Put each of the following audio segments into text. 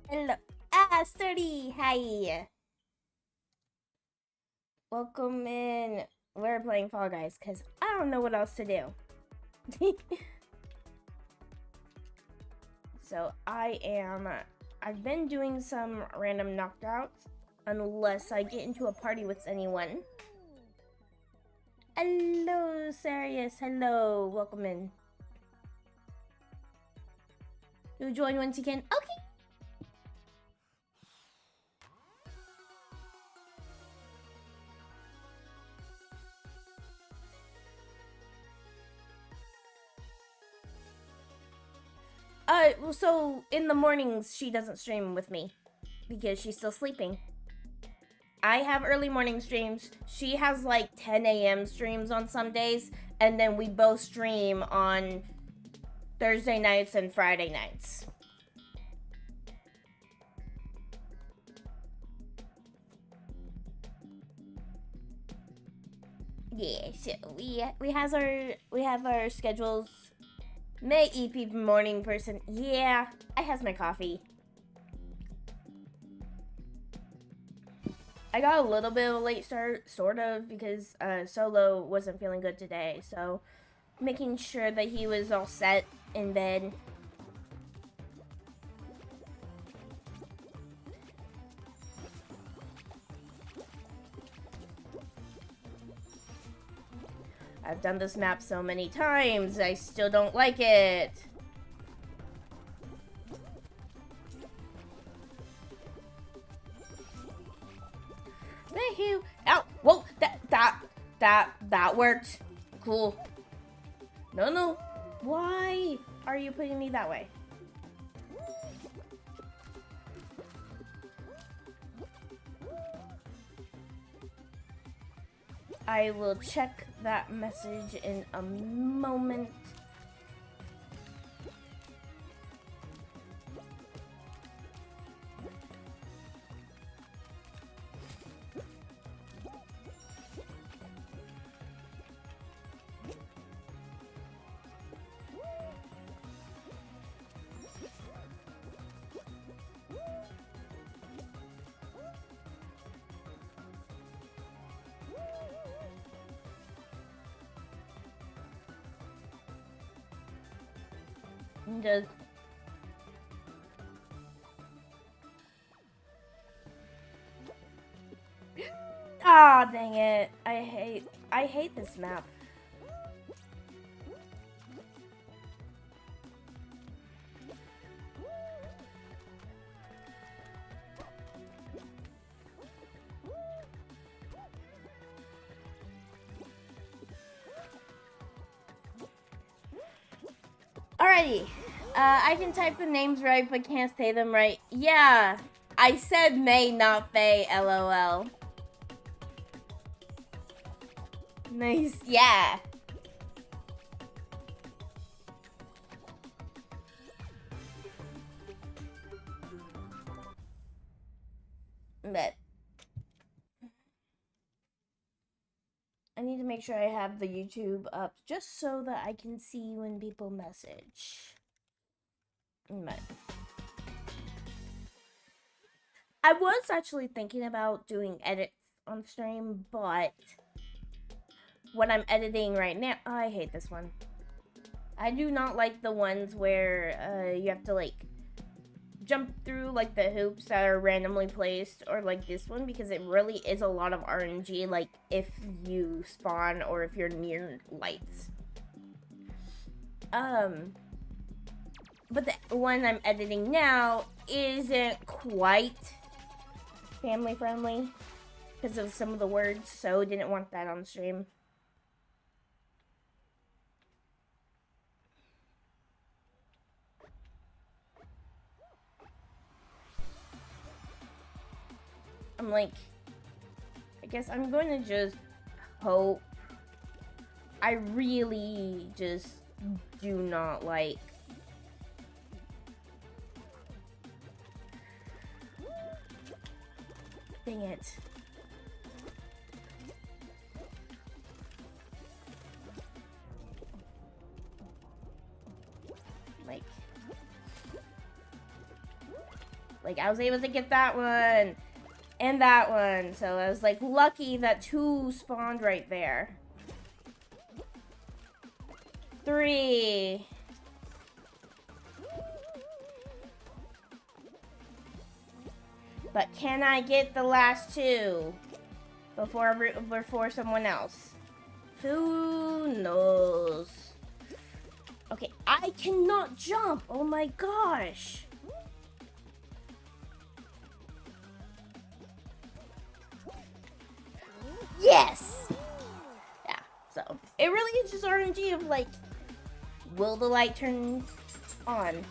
Hello. Sturdy. Hi. Welcome in. We're playing Fall Guys because I don't know what else to do. So I've been doing some random knockouts unless I get into a party with anyone. Hello, Sarius. Hello. Welcome in. You join once you can. Okay. Well, so in the mornings she doesn't stream with me because she's still sleeping. I have early morning streams. She has like 10 a.m. streams on some days, and then we both stream on Thursday nights and Friday nights. Yeah, so we have our schedules. May EP morning person. Yeah, I has my coffee. I got a little bit of a late start, sort of, because Solo wasn't feeling good today, so making sure that he was all set in bed. I've done this map so many times, I still don't like it. Thank you. Ow! Whoa! That worked. Cool. No. Why are you putting me that way? I will check that message in a moment. Does ah, dang it. I hate this map. Alrighty. I can type the names right, but can't say them right. Yeah, I said May, not Faye, LOL. Nice, yeah. But I need to make sure I have the YouTube up just so that I can see when people message. But I was actually thinking about doing edits on stream, but what I'm editing right now, I hate this one. I do not like the ones where you have to like jump through like the hoops that are randomly placed, or like this one, because it really is a lot of RNG, like if you spawn or if you're near lights. But the one I'm editing now isn't quite family friendly because of some of the words, so didn't want that on stream. I'm like, I guess I'm going to just hope. I really just do not like dang it. Like Like, I was able to get that one and that one. So I was, like, lucky that 2 spawned right there. 3. But can I get the last 2 before someone else? Who knows? Okay, I cannot jump. Oh my gosh. Yes. Yeah. So it really is just RNG of like, will the light turn on?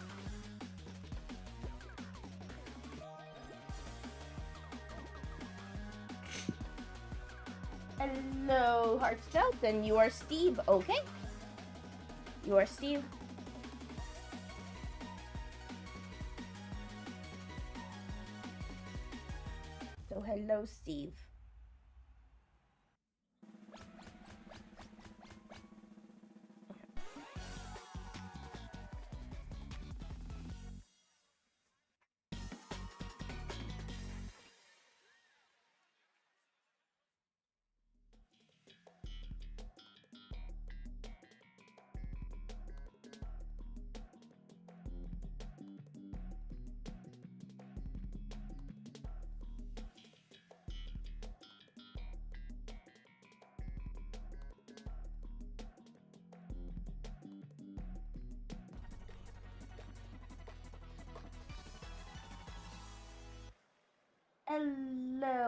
Hello, Heartfelt, and you are Steve, okay? You are Steve. So hello, Steve.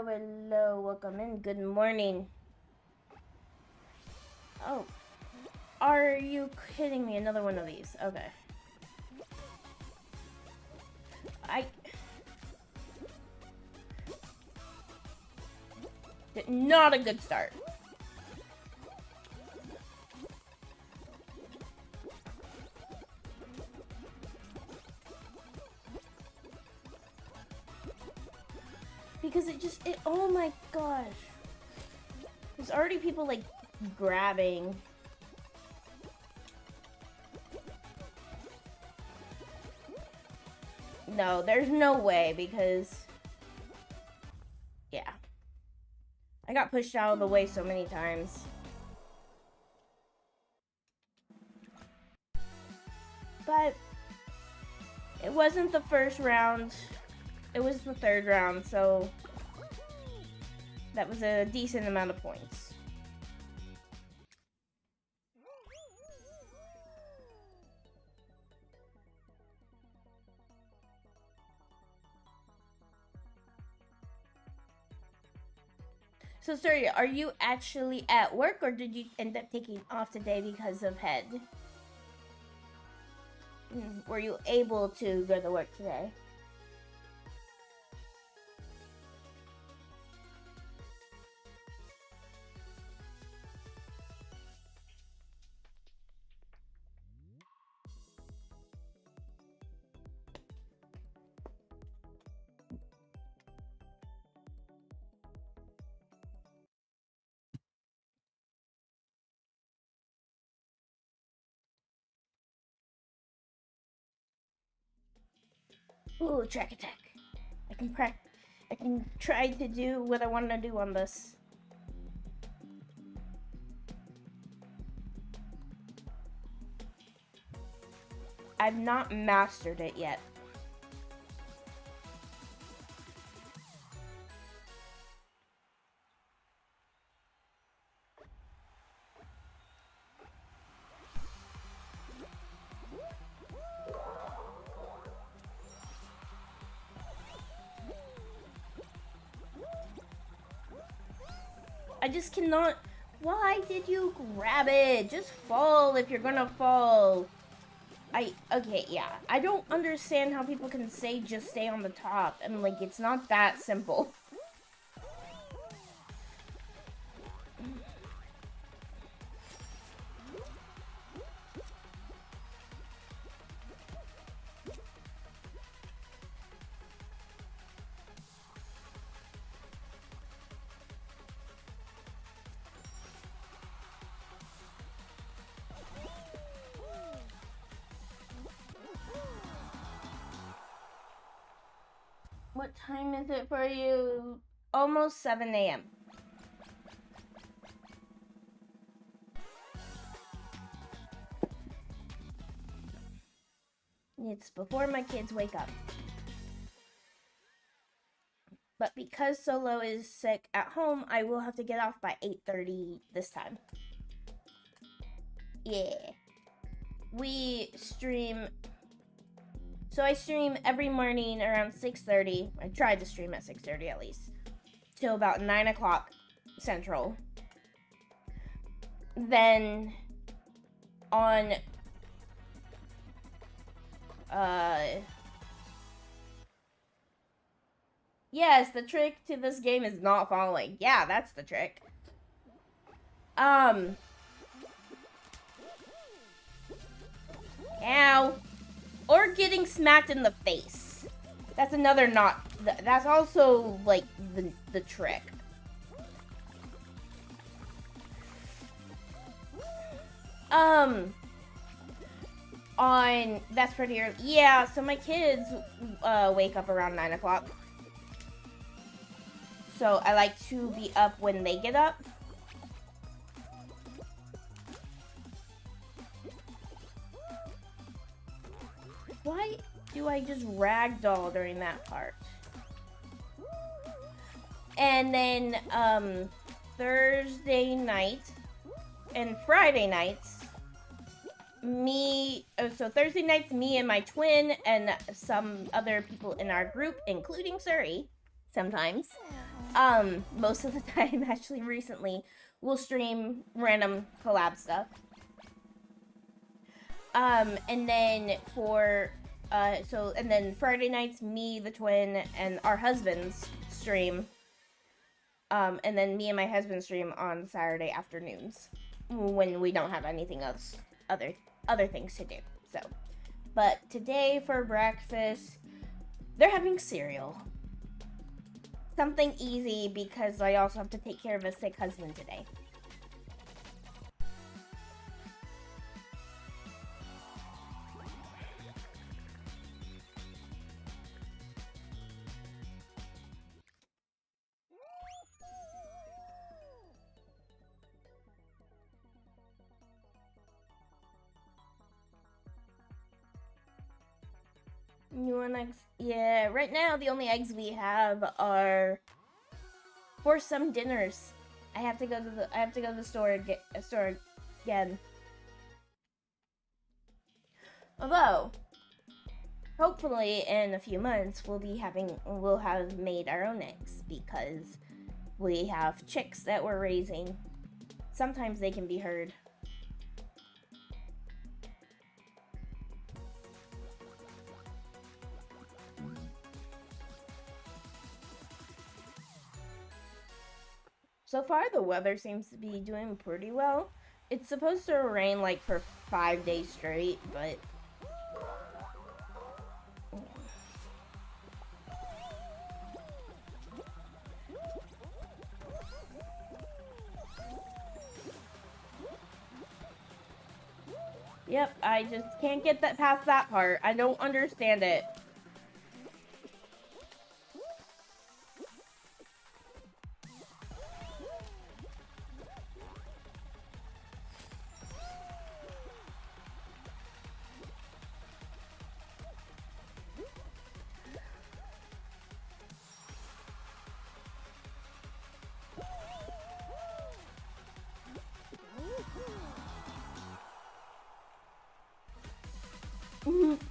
Hello, welcome in. Good morning. Oh, are you kidding me? Another one of these. Okay. Not a good start. Because oh my gosh. There's already people like grabbing. No, there's no way because, yeah. I got pushed out of the way so many times. But it wasn't the first round. It was the 3rd round, so that was a decent amount of points. So, sorry, are you actually at work, or did you end up taking off today because of head? Were you able to go to work today? Ooh, track attack. I can try to do what I want to do on this. I've not mastered it yet. I just cannot. Why did you grab it? Just fall if you're gonna fall. Okay, yeah. I don't understand how people can say just stay on the top. And, like, it's not that simple. time is it for you? Almost 7 a.m. It's before my kids wake up. But because Solo is sick at home, I will have to get off by 8:30 this time. Yeah. We stream. So I stream every morning around 6:30. I tried to stream at 6:30 at least. Till about 9 o'clock Central. Then on yes, the trick to this game is not falling. Yeah, that's the trick. Ow. Or getting smacked in the face. That's another that's also like the trick. That's pretty early. Yeah, so my kids wake up around 9 o'clock. So I like to be up when they get up. Why do I just ragdoll during that part? And then Thursday night and Friday nights, so Thursday nights, me and my twin and some other people in our group, including Suri, sometimes, most of the time, actually recently, we'll stream random collab stuff. And then and then Friday nights, me, the twin, and our husbands stream. And then me and my husband stream on Saturday afternoons when we don't have anything else, other things to do. So, but today for breakfast, they're having cereal. Something easy because I also have to take care of a sick husband today. You want eggs? Yeah, right now the only eggs we have are for some dinners. I have to go to the store again. Although, hopefully in a few months we'll have made our own eggs because we have chicks that we're raising. Sometimes they can be heard. So far, the weather seems to be doing pretty well. It's supposed to rain like for 5 days straight, but yep, I just can't get that past that part. I don't understand it.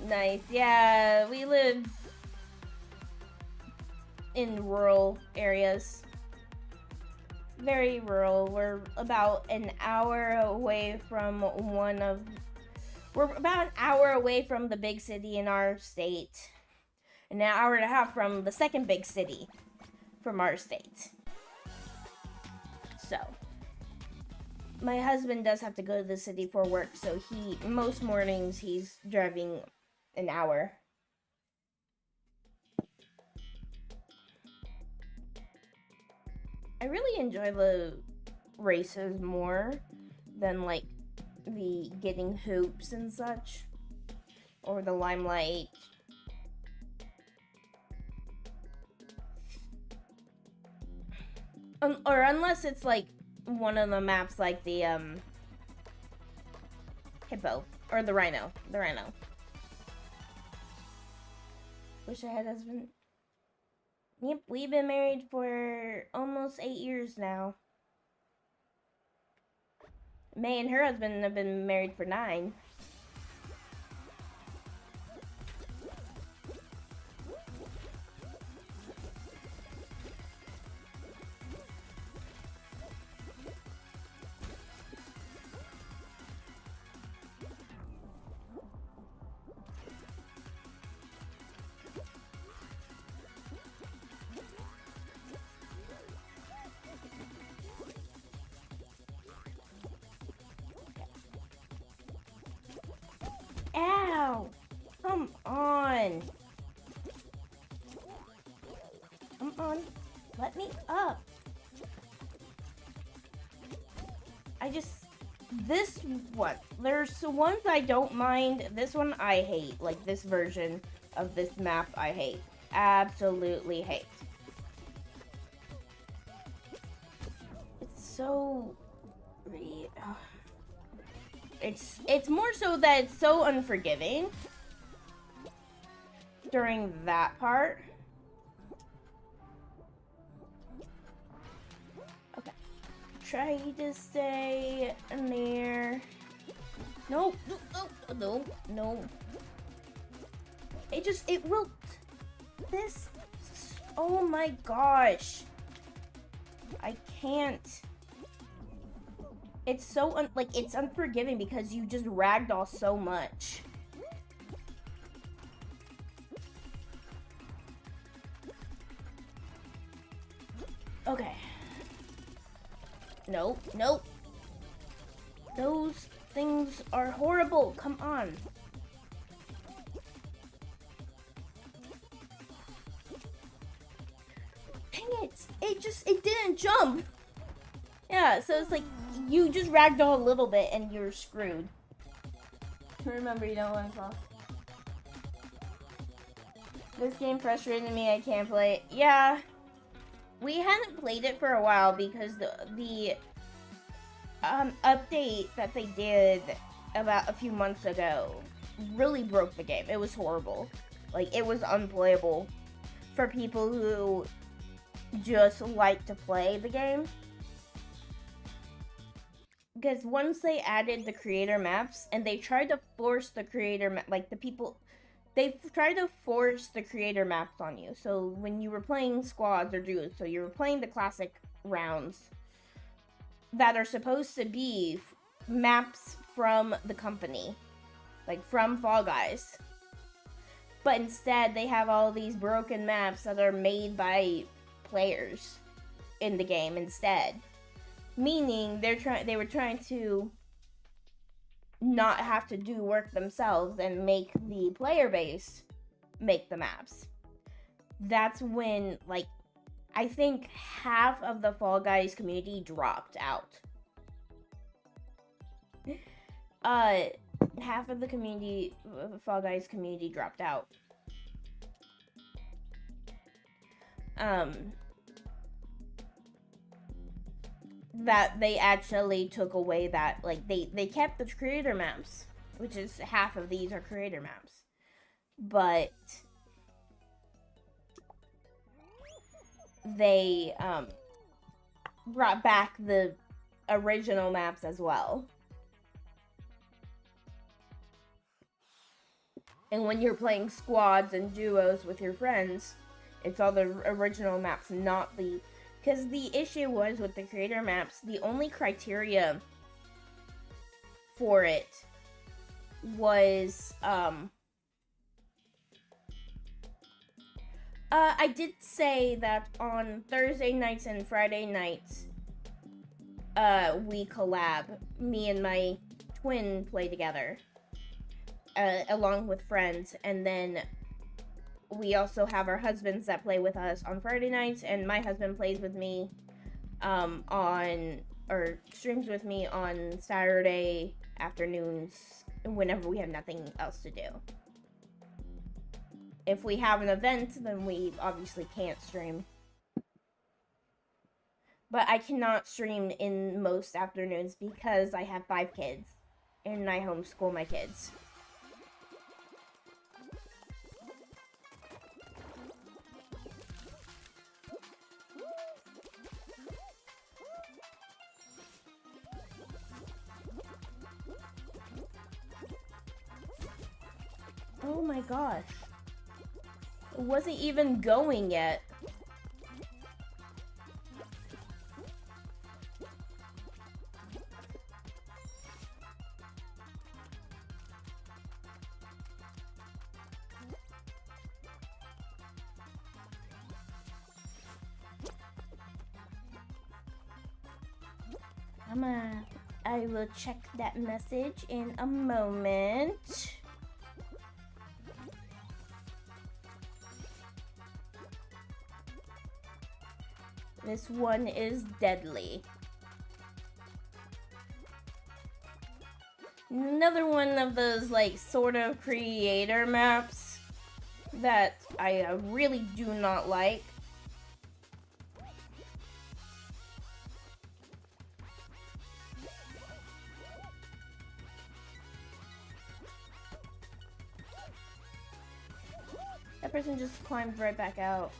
Nice. Yeah, we live in rural areas. Very rural. We're about an hour away from the big city in our state. An hour and a half from the second big city from our state. So, my husband does have to go to the city for work, so most mornings he's driving an hour. I really enjoy the races more than like the getting hoops and such, or the limelight. or unless it's like one of the maps like the hippo or the rhino. The rhino. Wish I had a husband. Yep, we've been married for almost 8 years now. May and her husband have been married for 9. Ow! Come on! Come on. Let me up. This one. There's ones I don't mind. This one I hate. Like this version of this map I hate. Absolutely hate. It's so... It's more so that it's so unforgiving during that part. Okay. Try to stay near. Nope. No. It will. This. Oh my gosh. I can't. It's so, it's unforgiving because you just ragdoll so much. Okay. Nope. Those things are horrible. Come on. Dang it. It didn't jump. Yeah, so it's like, you just ragdoll a little bit and you're screwed. Remember, you don't want to fall. This game frustrated me, I can't play it. Yeah. We hadn't played it for a while because the update that they did about a few months ago really broke the game. It was horrible. Like, it was unplayable for people who just like to play the game. Because once they added the creator maps, and they tried to force the creator they tried to force the creator maps on you. So when you were playing squads or duos, so you were playing the classic rounds that are supposed to be maps from the company, like from Fall Guys. But instead, they have all these broken maps that are made by players in the game instead. Meaning they were trying to not have to do work themselves and make the player base make the maps. That's when, like, I think half of the Fall Guys community dropped out. Half of the Fall Guys community dropped out. That they actually took away that, like, they kept the creator maps, which is half of these are creator maps, but they brought back the original maps as well. And when you're playing squads and duos with your friends, it's all the original maps, not the... Because the issue was with the creator maps, the only criteria for it was, I did say that on Thursday nights and Friday nights, we collab. Me and my twin play together, along with friends, and then we also have our husbands that play with us on Friday nights, and my husband plays with me streams with me on Saturday afternoons whenever we have nothing else to do. If we have an event, then we obviously can't stream. But I cannot stream in most afternoons because I have 5 kids and I homeschool my kids. Oh my gosh. It wasn't even going yet. I will check that message in a moment. This one is deadly. Another one of those, like, sort of creator maps that I really do not like. That person just climbed right back out.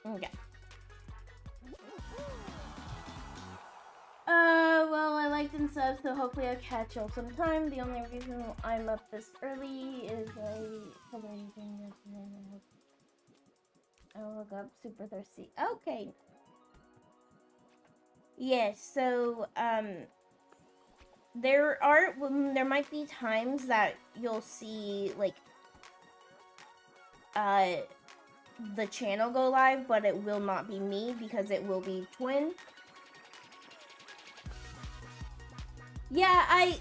Okay. Well, I liked and subbed, so hopefully I'll catch y'all sometime. The only reason I'm up this early is I woke up super thirsty. Okay. Yes, so, there might be times that you'll see, like, the channel go live, but it will not be me because it will be Twin. Yeah,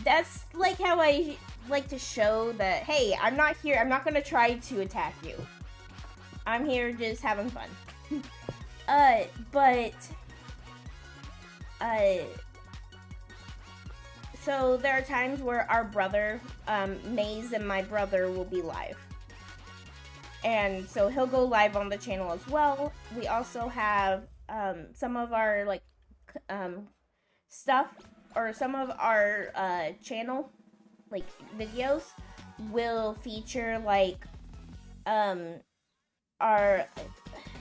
that's like how I like to show that, hey, I'm not here, I'm not gonna try to attack you. I'm here just having fun. So there are times where our brother, Maze and my brother will be live. And so he'll go live on the channel as well. We also have, some of our, like, stuff, or some of our, channel, like, videos will feature, like,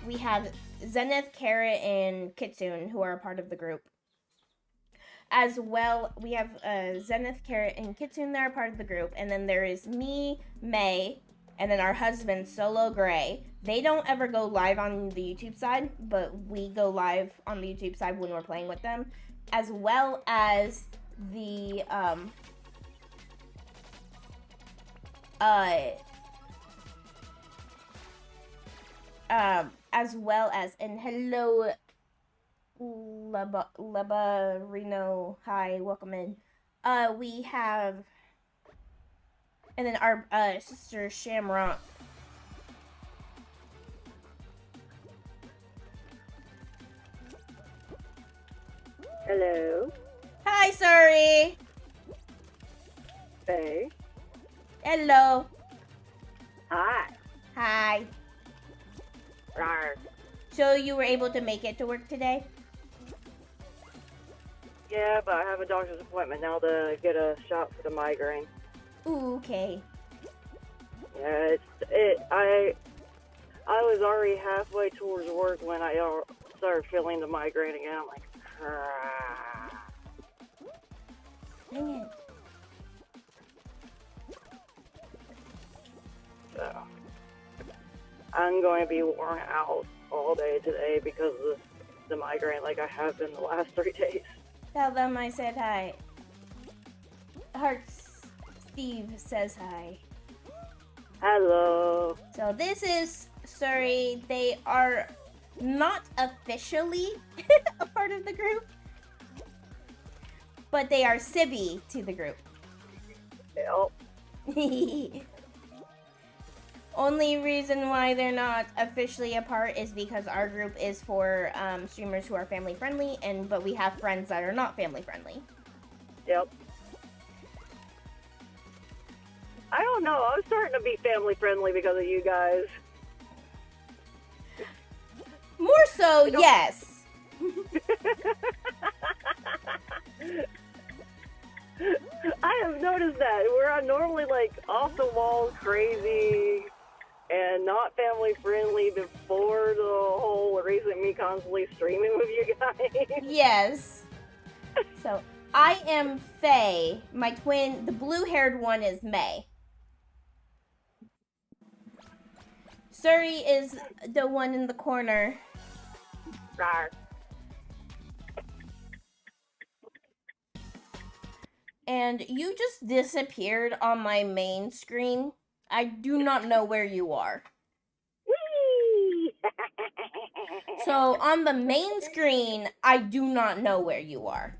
we have Zenith, Carrot, and Kitsune, who are a part of the group. As well, we have, Zenith, Carrot, and Kitsune that are part of the group. And then there is me, May, and then our husband, Solo Gray. They don't ever go live on the YouTube side, but we go live on the YouTube side when we're playing with them. As well as the, and hello, Leba Reno, hi, welcome in. We have, and then our, sister Shamrock. Hello. Hi, sorry. Hey. Hello. Hi. Hi. Rawr. So you were able to make it to work today? Yeah, but I have a doctor's appointment now to get a shot for the migraine. Ooh, okay. Yeah, I was already halfway towards work when I started feeling the migraine again. I'm like, Dang it. so I'm going to be worn out all day today because of the migraine like I have been the last 3 days. Tell them I said hi. Hearts Steve says hi. Hello. So this is Surrey. They are not officially a part of the group, but they are Sibby to the group. Yep. Only reason why they're not officially apart is because our group is for streamers who are family friendly, but we have friends that are not family friendly. Yep. I don't know. I'm starting to be family friendly because of you guys. More so, yes. I have noticed that. We're normally like off the wall crazy and not family friendly before the whole recent me constantly streaming with you guys. Yes. So, I am Faye. My twin, the blue-haired one, is May. Suri is the one in the corner. Rawr. And you just disappeared on my main screen. I do not know where you are. Whee! So on the main screen, I do not know where you are.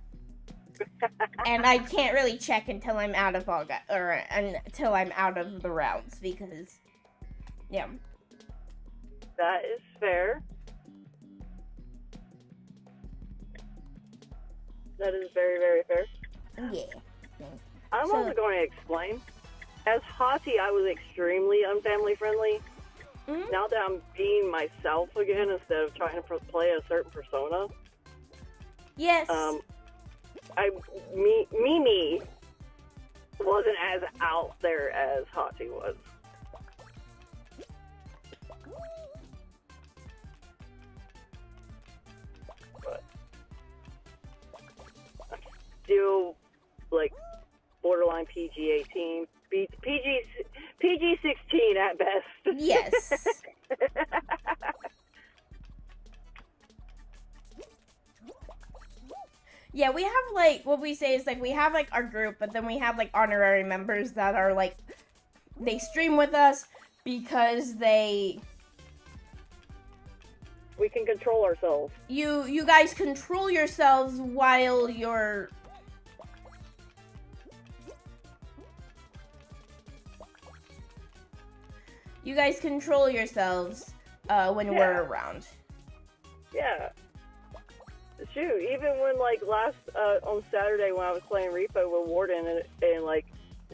And I can't really check until I'm out of until I'm out of the rounds because yeah. That is fair. That is very, very fair. Yeah. I'm So- also going to explain. As Hati, I was extremely unfamily friendly. Mhm. Now that I'm being myself again instead of trying to play a certain persona, Yes. Mimi wasn't as out there as Hati was. But still, like, borderline PG-18, PG-16 at best. Yes. Yeah, we have like what we say is like we have like our group, but then we have like honorary members that are like they stream with us because We can control ourselves. you guys control yourselves while you're you guys control yourselves when we're around. Yeah. Shoot, even when, like, last, on Saturday when I was playing Repo with Warden and like,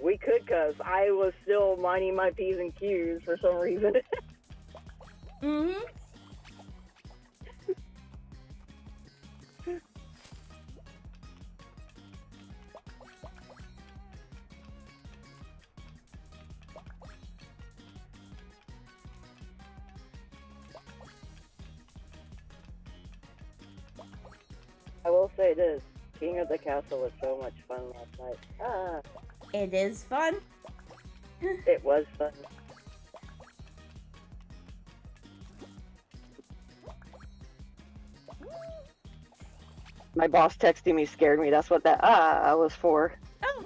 we could cuss, I was still minding my P's and Q's for some reason. Mm-hmm. I will say this, King of the Castle was so much fun last night. Ah, It is fun. it was fun. My boss texting me scared me. That's what that was for. Oh.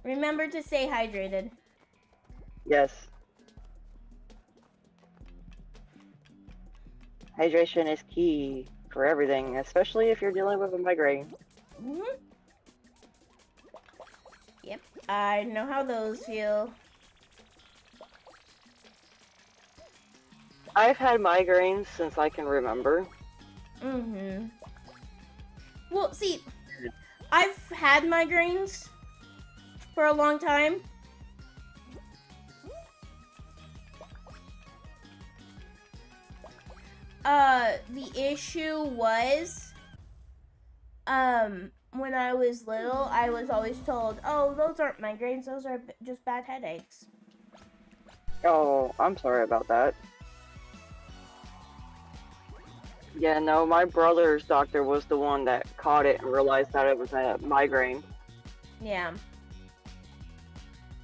Remember to stay hydrated. Yes. Hydration is key for everything, especially if you're dealing with a migraine. Mm-hmm. Yep, I know how those feel. I've had migraines since I can remember. Mm-hmm. Well, see, I've had migraines for a long time. The issue was, when I was little, I was always told, oh, those aren't migraines, those are just bad headaches. Oh, I'm sorry about that. Yeah, no, my brother's doctor was the one that caught it and realized that it was a migraine. Yeah.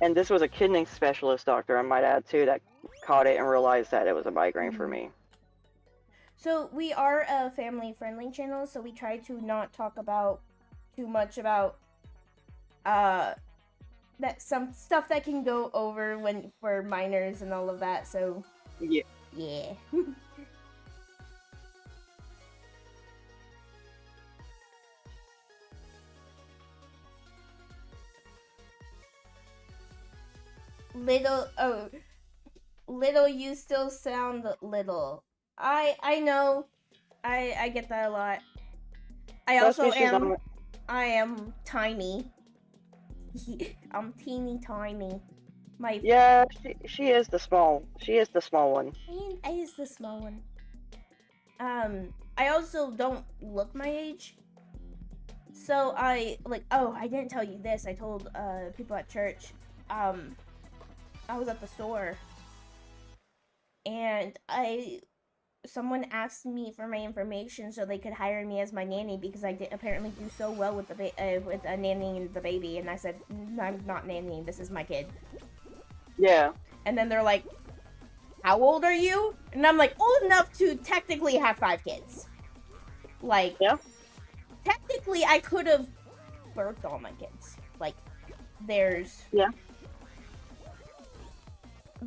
And this was a kidney specialist doctor, I might add, too, that caught it and realized that it was a migraine for me. So we are a family-friendly channel, so we try to not talk about too much about that some stuff that can go over when for minors and all of that. So Yeah. yeah. Little, oh, little, you still sound little. I know. I get that a lot. I That's also because she's am. on. I am tiny. I'm teeny tiny. My Yeah, she is the small. She is the small one. I is the small one. I also don't look my age. So I like. Oh, I didn't tell you this. I told people at church. I was at the store, and someone asked me for my information so they could hire me as my nanny because I did apparently do so well with with nannying the baby, and I said I'm not nannying. This is my kid. Yeah. And then they're like, "How old are you?" And I'm like, "Old enough to technically have 5 kids." Like, Yeah. technically, I could have birthed all my kids. Like, there's Yeah.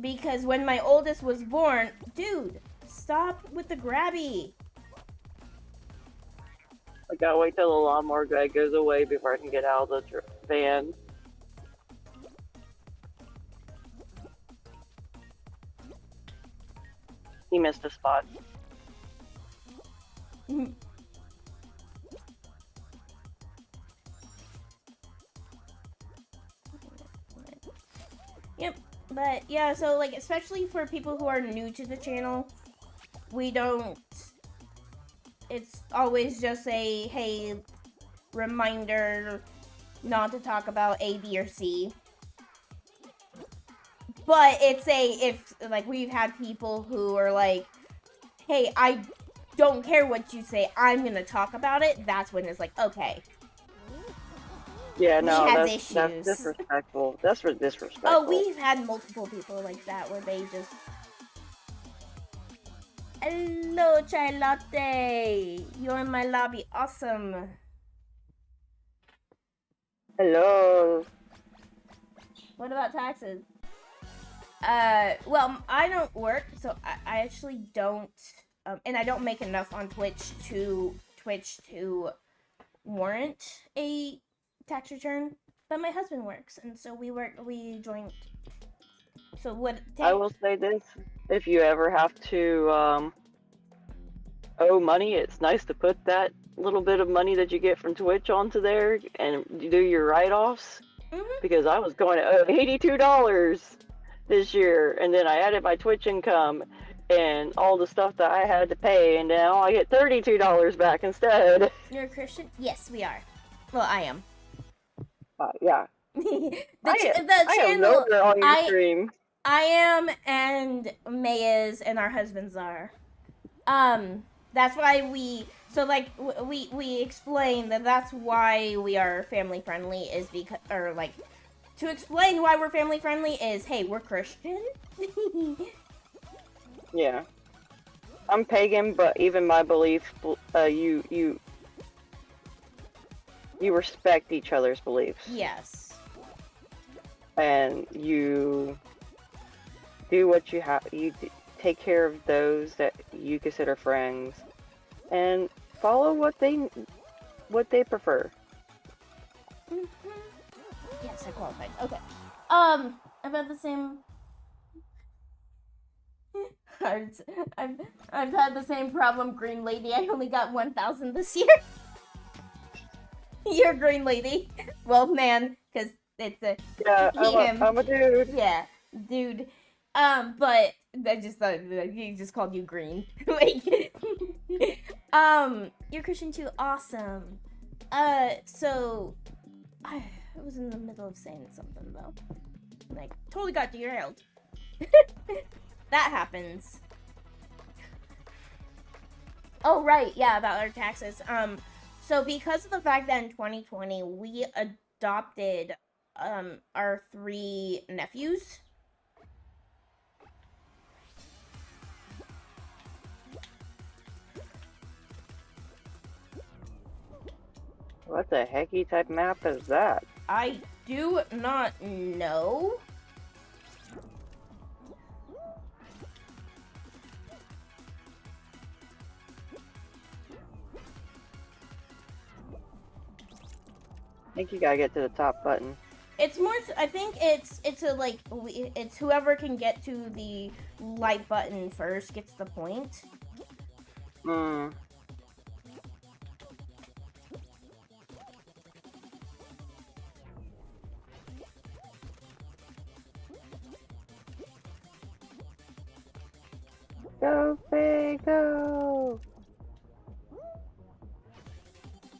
because when my oldest was born, dude, stop with the grabby. I gotta wait till the lawnmower guy goes away before I can get out of the van. He missed a spot. Yep. But yeah, so like especially for people who are new to the channel, we don't it's always just a hey reminder not to talk about A, B, or C. But it's if like we've had people who are like, hey, I don't care what you say, I'm gonna talk about it, that's when it's like, okay. Yeah, no, has that's issues. disrespectful. That's disrespectful. Oh, we've had multiple people like that where they just hello, chai latte. You're in my lobby. Awesome. Hello. What about taxes? Well, I don't work, so I actually don't, and I don't make enough on Twitch to warrant a tax return. But my husband works, and so we joint. So what? I will say this: if you ever have to owe money, it's nice to put that little bit of money that you get from Twitch onto there and do your write-offs. Because I was going to owe $82 this year, and then I added my Twitch income and all the stuff that I had to pay, and now I get $32 back instead. You're a Christian? Yes, we are. Well, I am. Yeah. I am nowhere on your stream. I am, and May is, and our husbands are. That's why we explain that's why we are family friendly is because, or like, to explain why we're family friendly is, hey, we're Christian. Yeah. I'm pagan, but even my belief, you respect each other's beliefs. Yes. And you do what you have. You take care of those that you consider friends, and follow what they prefer. Yes, I qualified. Okay. I've had the same. I've had the same problem, Green Lady. I only got 1,000 this year. You're Green Lady. Well, man, because it's a I'm a dude. Yeah, dude. But I just thought he just called you Green. Like, you're Christian too. Awesome. So I was in the middle of saying something though. Like, totally got derailed. That happens. Oh, right. Yeah, about our taxes. So because of the fact that in 2020 we adopted our 3 nephews. What the hecky type map is that? I do not know. I think you gotta get to the top button. It's more. I think it's a like it's whoever can get to the light button first gets the point. Hmm. Go, Faye, go!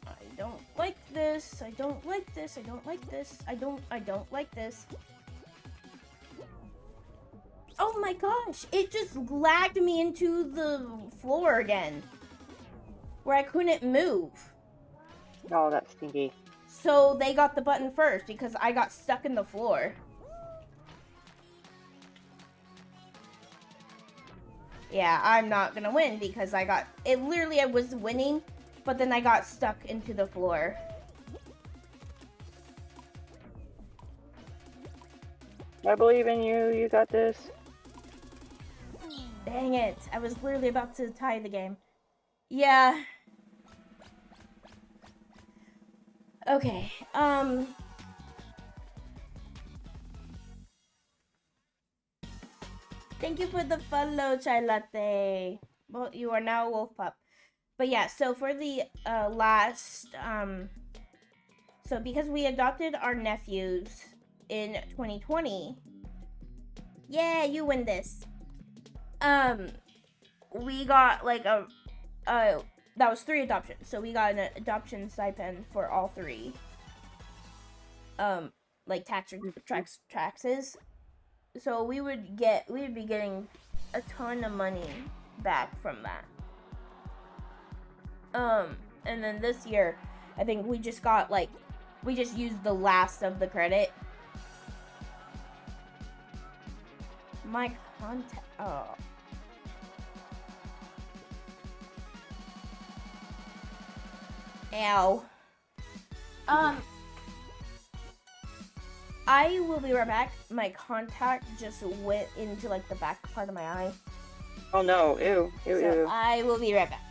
I don't like this. I don't like this. I don't like this. I don't like this. Oh my gosh! It just lagged me into the floor again, where I couldn't move. Oh, that's stinky. So they got the button first because I got stuck in the floor. Yeah, I'm not gonna win because I got it. Literally, I was winning, but then I got stuck into the floor. I believe in you. You got this. Dang it! I was literally about to tie the game. Yeah. Okay. Thank you for the follow, Chai Latte. Well, you are now a wolf pup. But yeah, so for the last so because we adopted our nephews in 2020. Yeah, you win this. We got like a that was 3 adoptions. So we got an adoption stipend for all 3. Like taxes. So we would be getting a ton of money back from that. And then this year, I think we just got like we just used the last of the credit. My contact. Oh. Ow. I will be right back. My contact just went into like the back part of my eye. Oh no, ew, ew, So ew. I will be right back.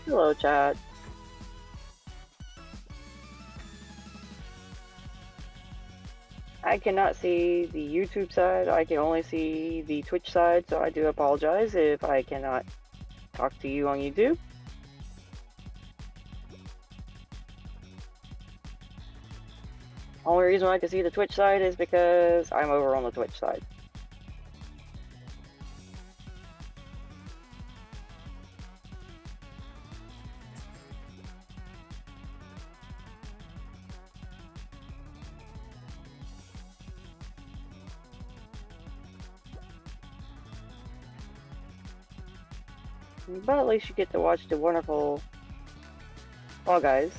Hello, chat. I cannot see the YouTube side. I can only see the Twitch side, so I do apologize if I cannot talk to you on YouTube. Only reason why I can see the Twitch side is because I'm over on the Twitch side. But at least you get to watch the wonderful Fall Guys.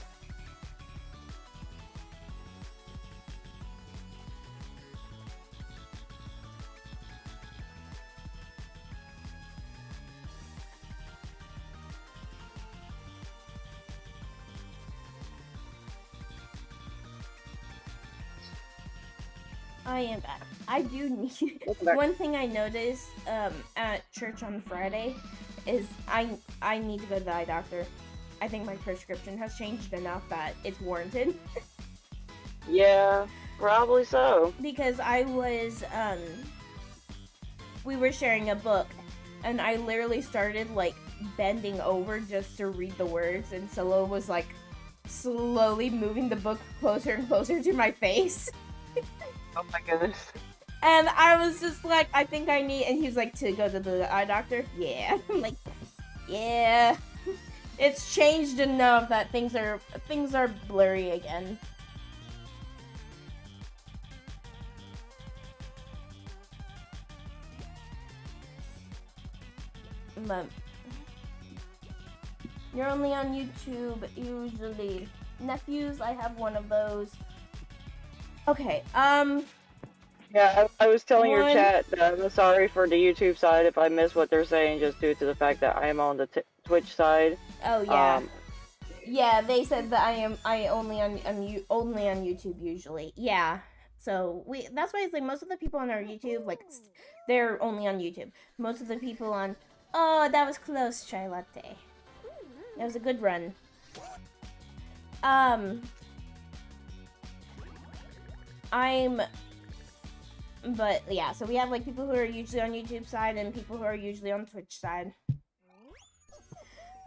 I am back. I do need one thing I noticed at church on Friday is I need to go to the eye doctor. I think my prescription has changed enough that it's warranted. Yeah, probably so. Because I was we were sharing a book and I literally started like bending over just to read the words and Solo was like slowly moving the book closer and closer to my face. Oh my goodness. And I was just like, I think I need, and he's like, to go to the eye doctor? Yeah. I'm like, yeah. It's changed enough that things are blurry again. But you're only on YouTube usually. Nephews, I have one of those. Okay, Yeah, I was telling your chat that I'm sorry for the YouTube side if I miss what they're saying, just due to the fact that I am on the Twitch side. Oh yeah, yeah. They said that I only on YouTube usually. Yeah. So that's why it's like most of the people on our YouTube like they're only on YouTube. Most of the people on that was close, Chai Latte. That was a good run. Um, but yeah, so we have like people who are usually on YouTube side and people who are usually on Twitch side.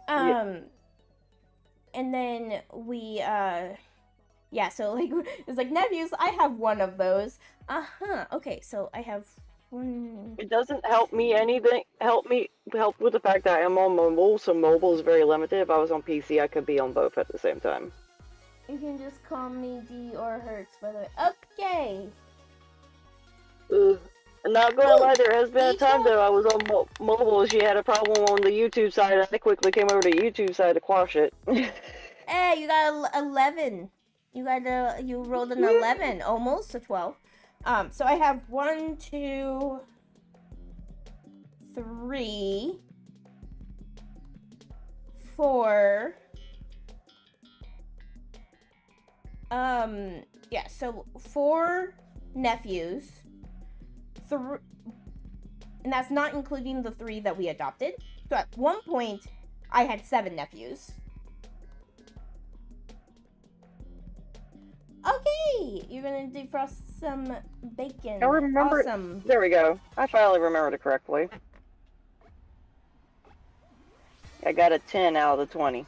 Yeah. And then we, yeah, so like, it's like nephews, I have one of those. Okay, so I have one. It doesn't help me anything. Help with the fact that I am on mobile, so mobile is very limited. If I was on PC, I could be on both at the same time. You can just call me D or Hertz, by the way. Okay. Not gonna lie, there has been a time though I was on mobile. She had a problem on the YouTube side, and I quickly came over to YouTube side to quash it. Hey, you got 11. You rolled an 11, almost a 12. So I have 1, 2, 3, 4. Yeah, so 4 nephews. And that's not including the 3 that we adopted. So at one point, I had 7 nephews. Okay, you're gonna defrost some bacon. I remember. Awesome. There we go. I finally remembered it correctly. I got a 10 out of the 20.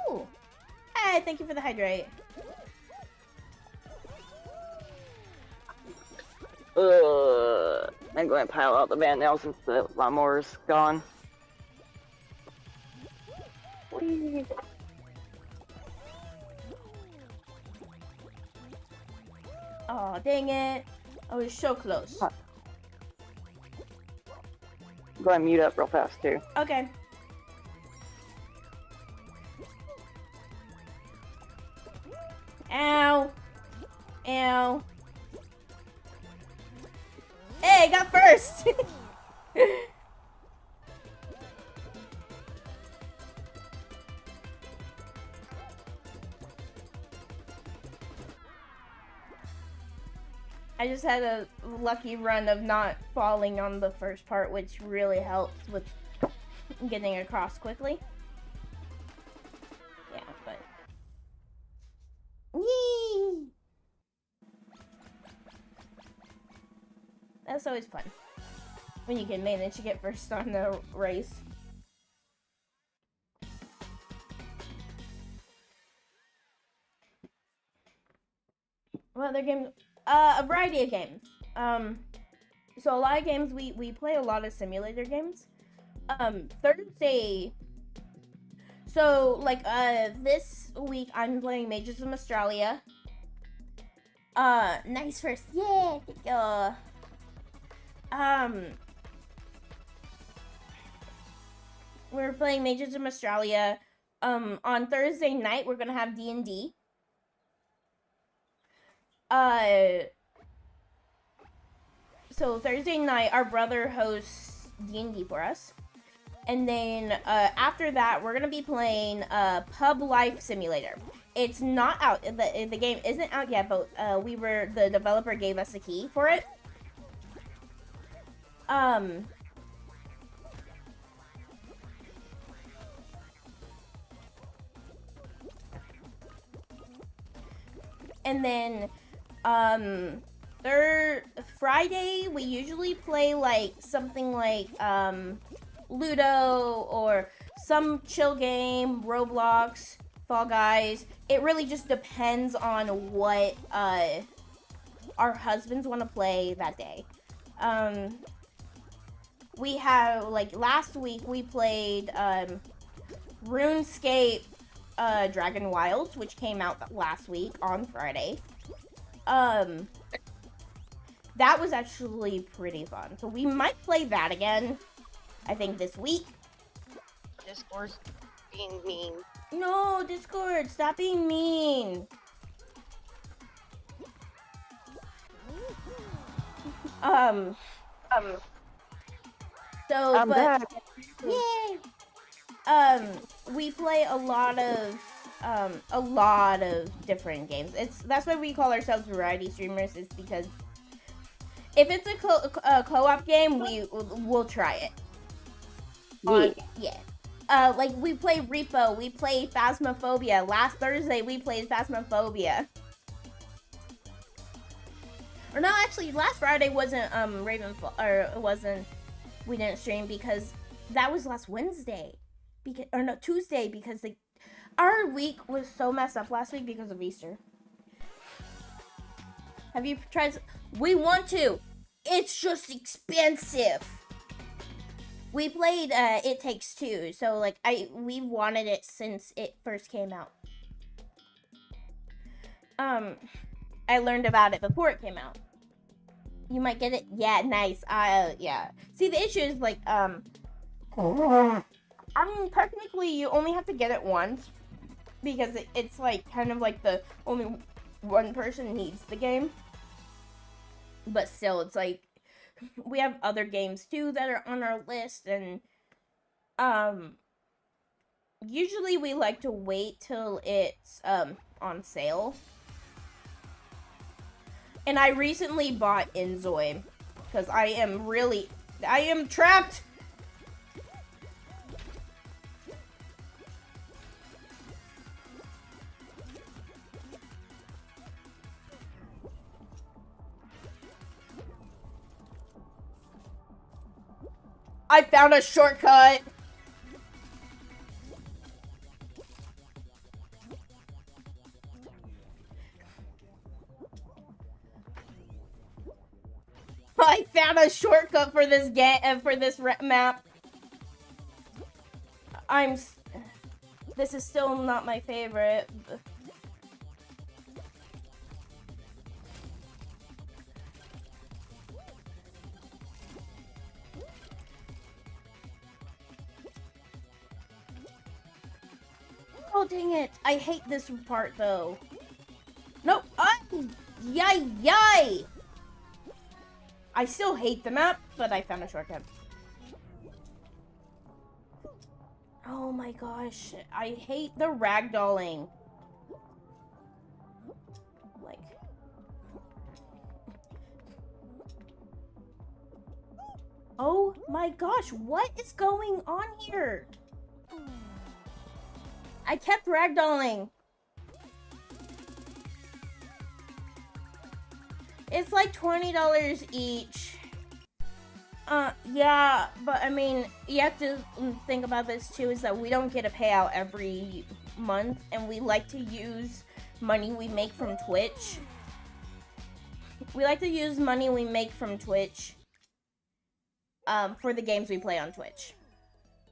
Ooh. Hey, thank you for the hydrate. I'm going to pile out the van now since the lawnmower's gone. Whee. Oh, dang it. I was so close. Huh. Go ahead and mute up real fast, too. Okay. Ow. Ow. Hey, I got first! I just had a lucky run of not falling on the first part, which really helps with getting across quickly. Yeah, but... Yee! That's always fun. When you can manage to get first on the race. What other games? A variety of games. So a lot of games, we play a lot of simulator games. Thursday... So, like, this week I'm playing Mages of Australia. Nice first. Yeah! We're playing Mages of Australia. On Thursday night, we're gonna have D&D. So Thursday night, our brother hosts D&D for us. And then, after that, we're gonna be playing, Pub Life Simulator. It's not out, the game isn't out yet, but, the developer gave us a key for it. And then, Friday, we usually play, like, something like, Ludo or some chill game, Roblox, Fall Guys. It really just depends on what, our husbands want to play that day. We have, like, last week we played, RuneScape, Dragon Wilds, which came out last week on Friday. That was actually pretty fun. So we might play that again, I think, this week. Discord's being mean. No, Discord, stop being mean. So, I'm but, back. yay! We play a lot of different games. That's why we call ourselves variety streamers, is because if it's a co-op game, we'll try it. Yeah. like we play Repo, we play Phasmophobia. Last Thursday we played Phasmophobia. Or no, actually, last Friday wasn't Ravenfall, or it wasn't. We didn't stream because that was last Wednesday, because or no Tuesday because our week was so messed up last week because of Easter. Have you tried? We want to. It's just expensive. We played It Takes Two, so like we wanted it since it first came out. I learned about it before it came out. You might get it. Yeah, nice. Yeah. See, the issue is like I mean, technically you only have to get it once because it's like kind of like the only one person needs the game. But still, it's like we have other games too that are on our list, and usually we like to wait till it's on sale. And I recently bought Inzoi because I am trapped. I found a shortcut. I found a shortcut for this map. This is still not my favorite. Oh, dang it. I hate this part, though. Nope. Yay, yay! I still hate the map, but I found a shortcut. Oh my gosh. I hate the ragdolling. Like... Oh my gosh, what is going on here? I kept ragdolling. It's like $20 each. Yeah, but I mean, you have to think about this too, is that we don't get a payout every month, and we like to use money we make from Twitch. We like to use money we make from Twitch for the games we play on Twitch.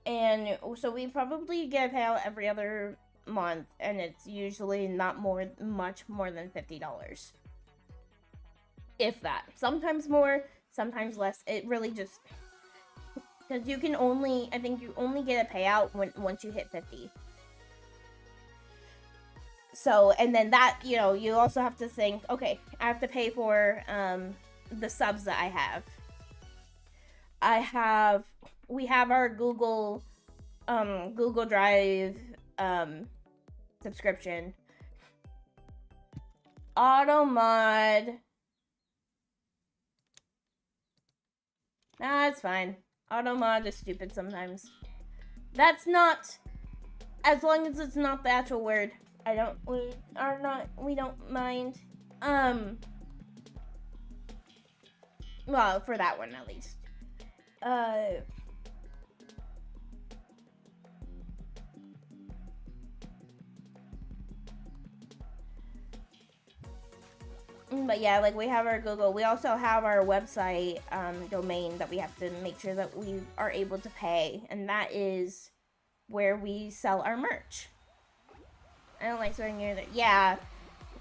And so we probably get a payout every other month, and it's usually not much more than $50. If that. Sometimes more, sometimes less. It really just... Because you can only... I think you only get a payout once you hit 50. So, and then that, you know, you also have to think, okay, I have to pay for the subs that I have. We have our Google Drive subscription. Automod. Nah, it's fine. Automod is stupid sometimes. That's not, as long as it's not the actual word. We don't mind. Well, for that one at least. But yeah, like we have our Google. We also have our website domain that we have to make sure that we are able to pay, and that is where we sell our merch. I don't like swearing near there. Yeah,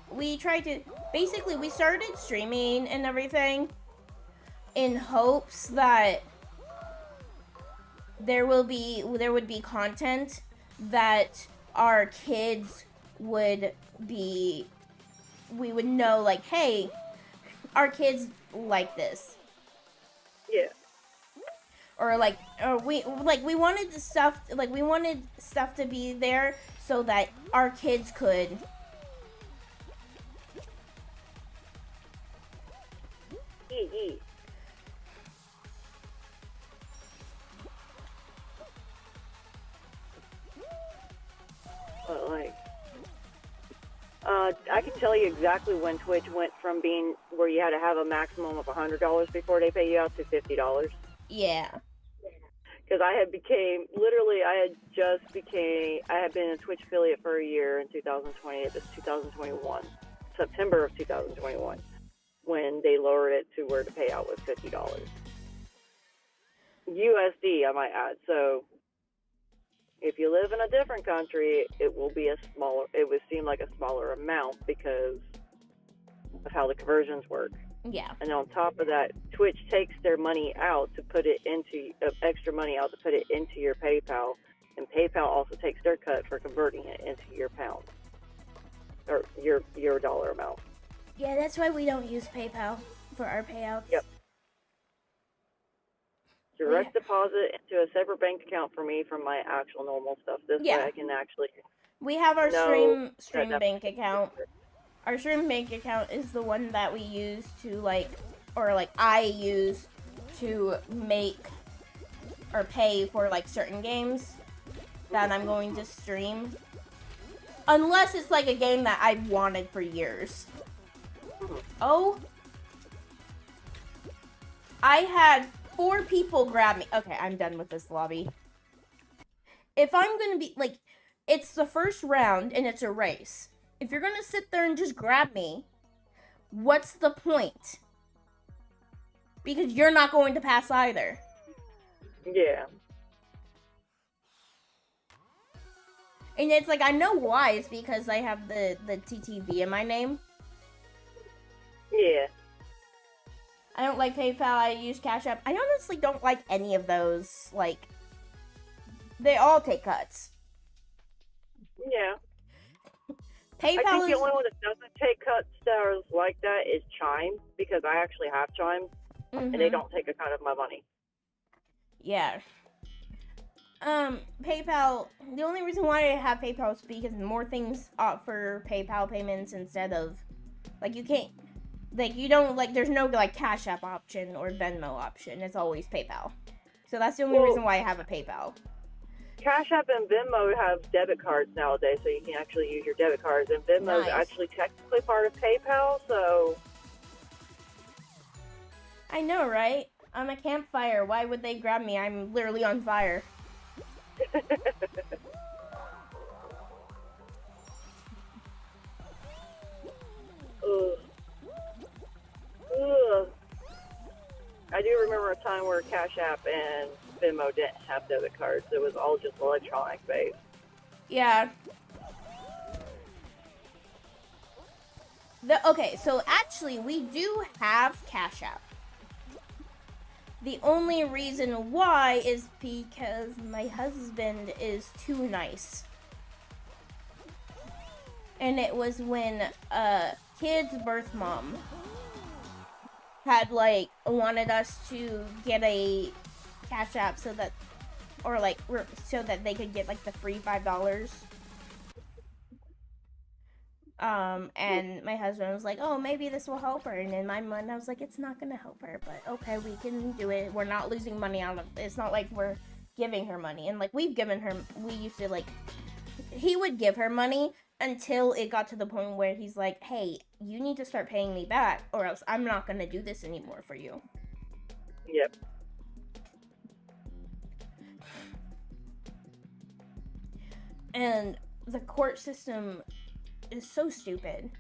we tried to. Basically, we started streaming and everything in hopes that there would be content that our kids would be. We would know, like, hey, our kids like this. Yeah. Or we wanted stuff to be there so that our kids could eat. I can tell you exactly when Twitch went from being where you had to have a maximum of $100 before they pay you out to $50. Yeah. Because I had been a Twitch affiliate for a year in 2020. It was 2021, September of 2021, when they lowered it to where the payout was $50. USD, I might add. So if you live in a different country, it would seem like a smaller amount because of how the conversions work. Yeah. And on top of that, Twitch takes their money out to put it into extra money out to put it into your PayPal, and PayPal also takes their cut for converting it into your pound or your dollar amount. Yeah, that's why we don't use PayPal for our payouts. Yep. Direct deposit into a separate bank account for me from my actual normal stuff. This way I can actually. We have our stream bank account. Our stream bank account is the one that we use to I use to make or pay for like certain games that I'm going to stream. Unless it's like a game that I've wanted for years. Oh. I had 4 people grab me. Okay, I'm done with this lobby. If I'm gonna be like, it's the first round and it's a race. If you're gonna sit there and just grab me, what's the point? Because you're not going to pass either. Yeah. And it's like, I know why. It's because I have the TTV in my name. Yeah. I don't like PayPal. I use Cash App. I honestly don't like any of those. Like, they all take cuts. Yeah. PayPal I think the only one that doesn't take cuts that are like that is Chime, because I actually have Chime, and they don't take a cut of my money. Yeah. PayPal, the only reason why I have PayPal is because more things offer PayPal payments instead of, like, you can't, like, you don't, like, there's no, like, Cash App option or Venmo option. It's always PayPal. So that's the only reason why I have a PayPal. Cash App and Venmo have debit cards nowadays, so you can actually use your debit cards, and Venmo is actually technically part of PayPal, so... I know, right? I'm a campfire. Why would they grab me? I'm literally on fire. I do remember a time where Cash App and Venmo didn't have debit cards. It was all just electronic based. Yeah. Okay, so actually we do have Cash App. The only reason why is because my husband is too nice. And it was when kid's birth mom had, like, wanted us to get a Cash App so that, or like, so that they could get, like, the free $5. And my husband was like, oh, maybe this will help her. And in my mind, I was like, it's not gonna help her, but okay, we can do it. We're not losing money out of it. It's not like we're giving her money. And, like, we've given her, we used to, like, he would give her money until it got to the point where he's like, hey, you need to start paying me back, or else I'm not gonna do this anymore for you. Yep. And the court system is so stupid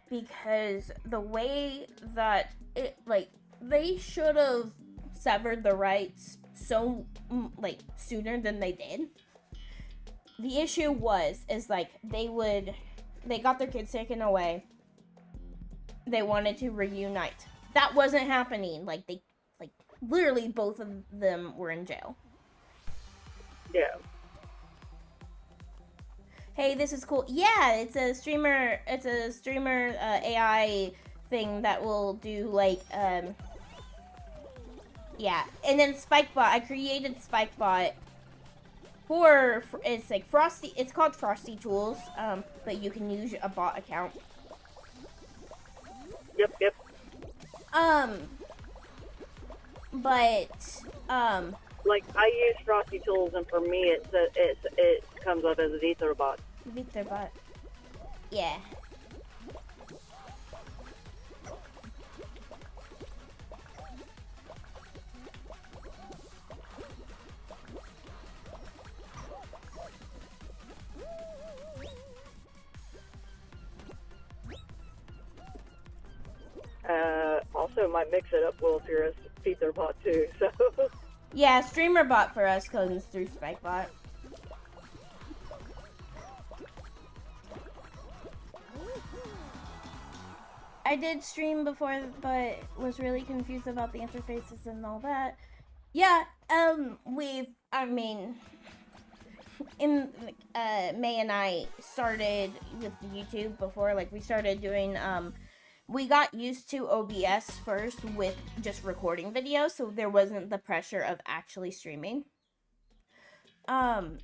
because the way that it, like, they should have severed the rights so, like, sooner than they did. The issue is like, they got their kids taken away. They wanted to reunite. That wasn't happening. Like, literally both of them were in jail. Yeah. Hey, this is cool. Yeah, it's a streamer AI thing that will do, like, yeah. And then Spikebot, I created Spikebot for, it's like Frosty, it's called Frosty Tools, but you can use a bot account. Yep. But, like, I use Frosty Tools, and for me, it comes up as a VetherBot. VetherBot. Yeah. might mix it up. Will here as Peter bot too. So Yeah, streamer bot for us comes through Spikebot. I did stream before, but was really confused about the interfaces and all that. Yeah, I mean, in May and I started with YouTube before, like we started doing we got used to OBS first with just recording videos, so there wasn't the pressure of actually streaming. But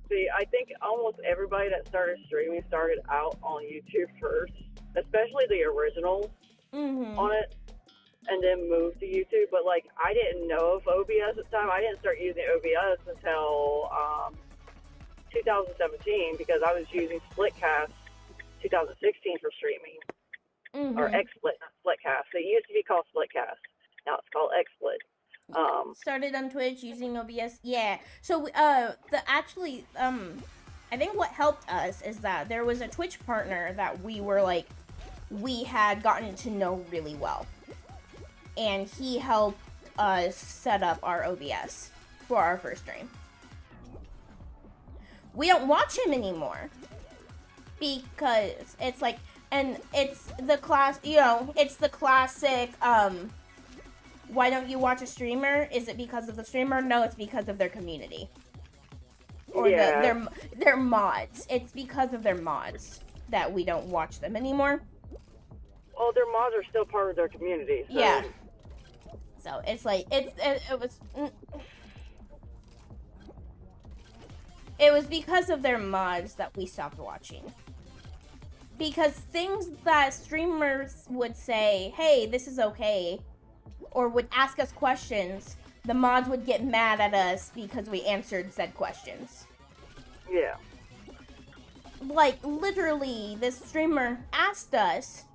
see, I think almost everybody that started streaming started out on YouTube first, especially the originals on it, and then moved to YouTube. But like, I didn't know of OBS at the time. I didn't start using OBS until 2017 because I was using Splitcast 2016 for streaming, or XSplit, not Splitcast. It used to be called Splitcast. Now it's called XSplit. Started on Twitch using OBS. Yeah. So I think what helped us is that there was a Twitch partner that we had gotten to know really well, and he helped us set up our OBS for our first stream. We don't watch him anymore because it's like, and it's the classic why don't you watch a streamer? Is it because of the streamer? No, it's because of their community. Or their mods. It's because of their mods that we don't watch them anymore. Well, their mods are still part of their community. So. Yeah. So it's like it was because of their mods that we stopped watching. Because things that streamers would say, hey, this is okay, or would ask us questions, the mods would get mad at us because we answered said questions. Yeah. Like, literally, this streamer asked us,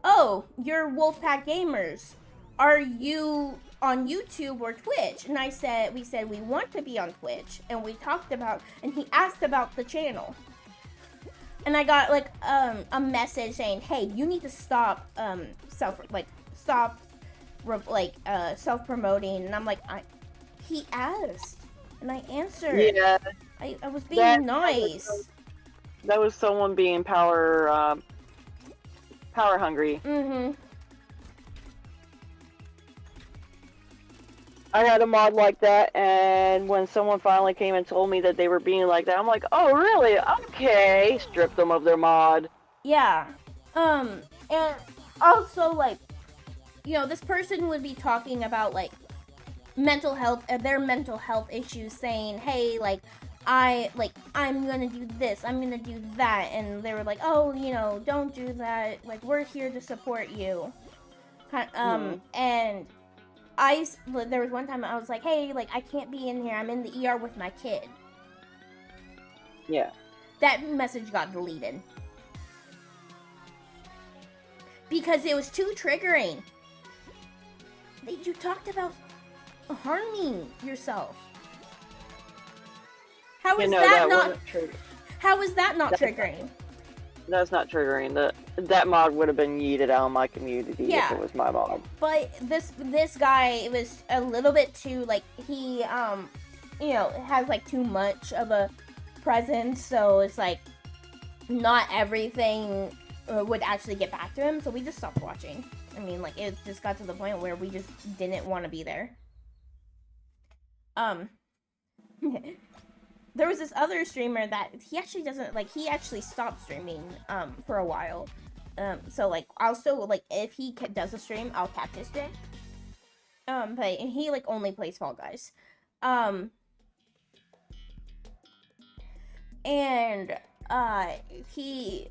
oh, you're Wolfpack Gamers. Are you on YouTube or Twitch? And we said we want to be on Twitch. And we talked about, and he asked about the channel. And I got, like, a message saying, hey, you need to stop, self-promoting. And I'm like, he asked, and I answered. Yeah. I was being nice. That was someone being power hungry. I had a mod like that, and when someone finally came and told me that they were being like that, I'm like, oh, really? Okay. Strip them of their mod. Yeah. And also, like, this person would be talking about, like, mental health, their mental health issues, saying, hey, like, I'm gonna do this, I'm gonna do that, and they were like, oh, don't do that, like, we're here to support you. And there was one time I was like, hey, like, I can't be in here, I'm in the ER with my kid. Yeah. That message got deleted. Because it was too triggering. You talked about harming yourself. How is that not triggering? That's not triggering. That mod would have been yeeted out of my community if it was my mod. But this guy was a little bit too, like, he has like too much of a presence, so it's like not everything would actually get back to him, so we just stopped watching. I mean, like, it just got to the point where we just didn't want to be there. There was this other streamer that he actually stopped streaming for a while. So, like, I'll still, like, if he does a stream, I'll catch his stream. But he, like, only plays Fall Guys. And he,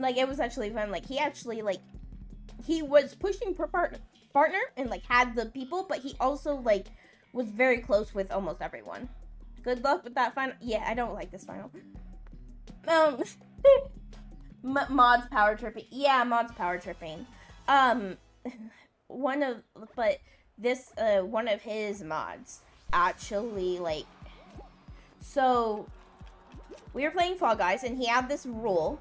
like, it was actually fun. Like, he actually, like, he was pushing per partner and, like, had the people, but he also, like, was very close with almost everyone. Good luck with that final. Yeah, I don't like this final. Mods power tripping. Yeah, mods power tripping. One of his mods actually, like, so we were playing Fall Guys, and he had this rule.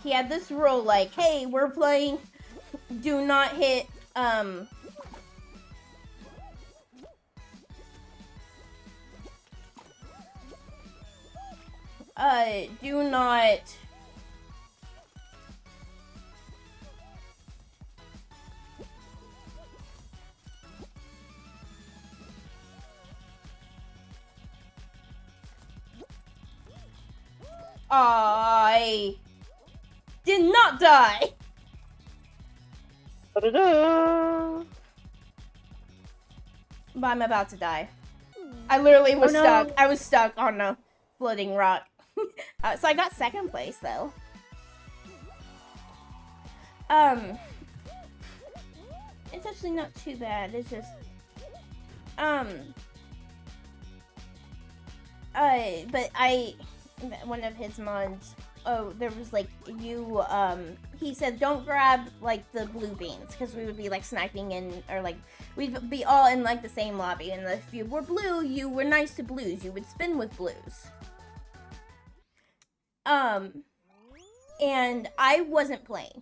He had this rule like, hey, we're playing, do not hit, do not, I did not die. Da-da-da. But I'm about to die. I literally was Oh, no. stuck. I was stuck on a floating rock. So I got second place though. It's actually not too bad. It's just, but one of his mods, there was like, he said don't grab like the blue beans, because we would be like sniping in, or like, we'd be all in like the same lobby, and if you were blue, you were nice to blues, you would spin with blues. And I wasn't playing.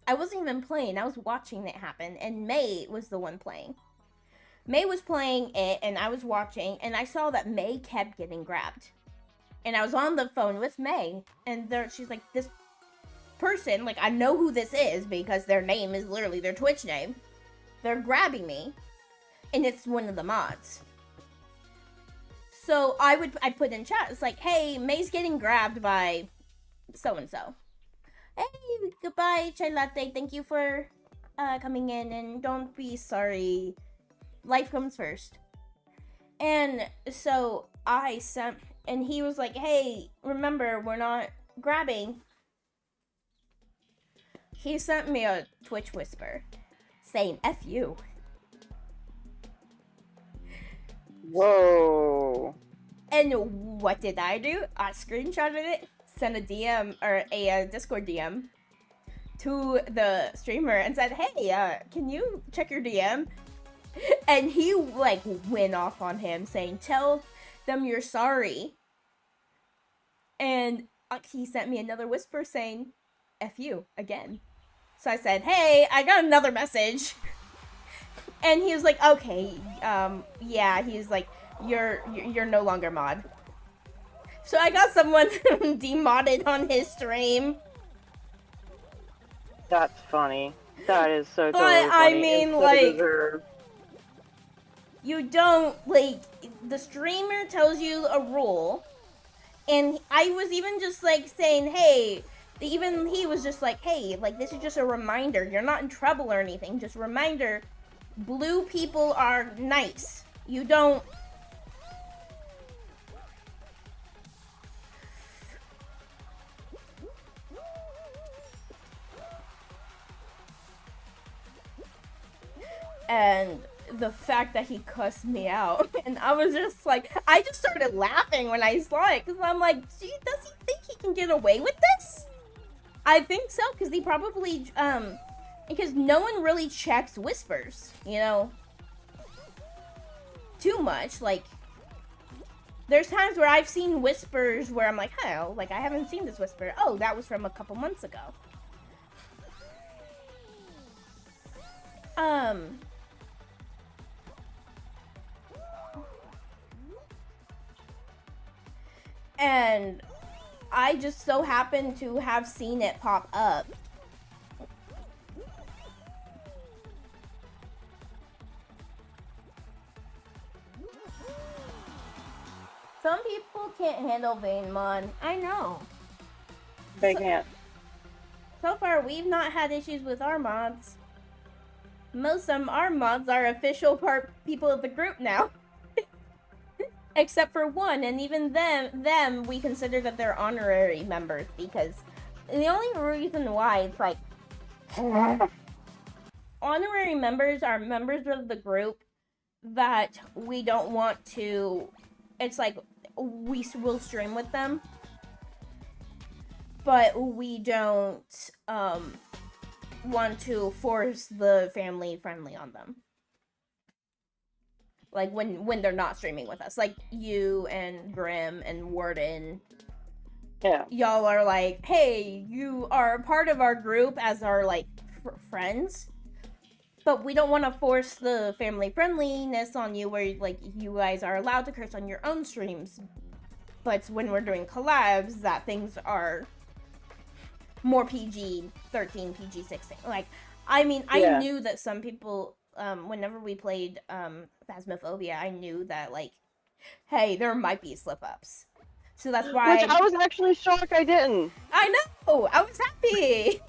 I wasn't even playing, I was watching it happen, and May was the one playing. May was playing it, and I was watching, and I saw that May kept getting grabbed. And I was on the phone with May, and she's like, this person, like, I know who this is, because their name is literally their Twitch name. They're grabbing me, and it's one of the mods. So I put in chat, it's like, hey, May's getting grabbed by so-and-so. Hey, goodbye, Chai Latte, thank you for coming in, and don't be sorry. Life comes first. And so I sent, and he was like, hey, remember, we're not grabbing. He sent me a Twitch whisper saying, F you. Whoa. And what did I do? I screenshotted it, sent a DM, or a Discord DM to the streamer and said, hey, can you check your DM? And he like went off on him saying, tell them you're sorry. And he sent me another whisper saying, F you again. So I said, hey, I got another message. And he was like, okay, yeah, he's like, you're no longer mod. So I got someone demodded on his stream. That's funny. That is so But totally funny. I mean, It's so like, deserved. you don't, like, the streamer tells you a rule, and I was even just, like, saying, hey, even he was just like, hey, like, this is just a reminder, you're not in trouble or anything, just a reminder, blue people are nice, you don't... And the fact that he cussed me out, and I was just like, I just started laughing when I saw it, because I'm like, does he think he can get away with this? I think so, because he probably, because no one really checks whispers, you know, too much. Like, there's times where I've seen whispers where I'm like, oh, like, I haven't seen this whisper. Oh, that was from a couple months ago. And I just so happened to have seen it pop up. Some people can't handle Vein Mod. I know. They can't. So far, we've not had issues with our mods. Most of our mods are official people of the group now. Except for one, and even them, we consider that they're honorary members, because the only reason why it's like honorary members are members of the group that we don't want to, it's like we will stream with them, but we don't want to force the family friendly on them. Like when they're not streaming with us, like you and Grim and Warden. Yeah. Y'all are like, hey, you are part of our group as our like friends, but we don't want to force the family friendliness on you, where like you guys are allowed to curse on your own streams. But when we're doing collabs, that things are more PG-13, PG-16. Like, I mean, I knew that some people, whenever we played Phasmophobia, I knew that, like, hey, there might be slip-ups. So that's why... Which I was actually shocked I didn't. I know! I was happy!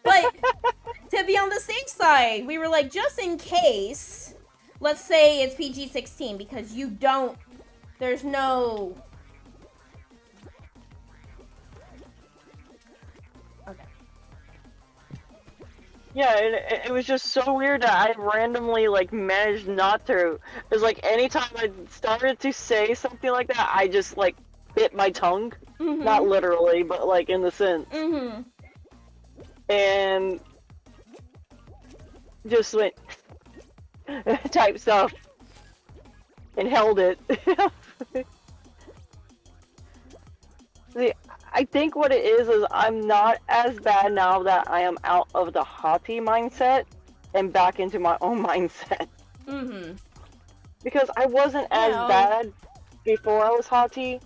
But, to be on the safe side, we were like, just in case, let's say it's PG-16, because you don't... There's no... Yeah, it was just so weird that I randomly, like, managed not to. It's like, anytime I started to say something like that, I just, like, bit my tongue. Mm-hmm. Not literally, but, like, in the sense. Mm-hmm. And just went type stuff and held it. See, I think what it is I'm not as bad now that I am out of the haughty mindset and back into my own mindset. Mm-hmm. Because I wasn't as bad before I was haughty.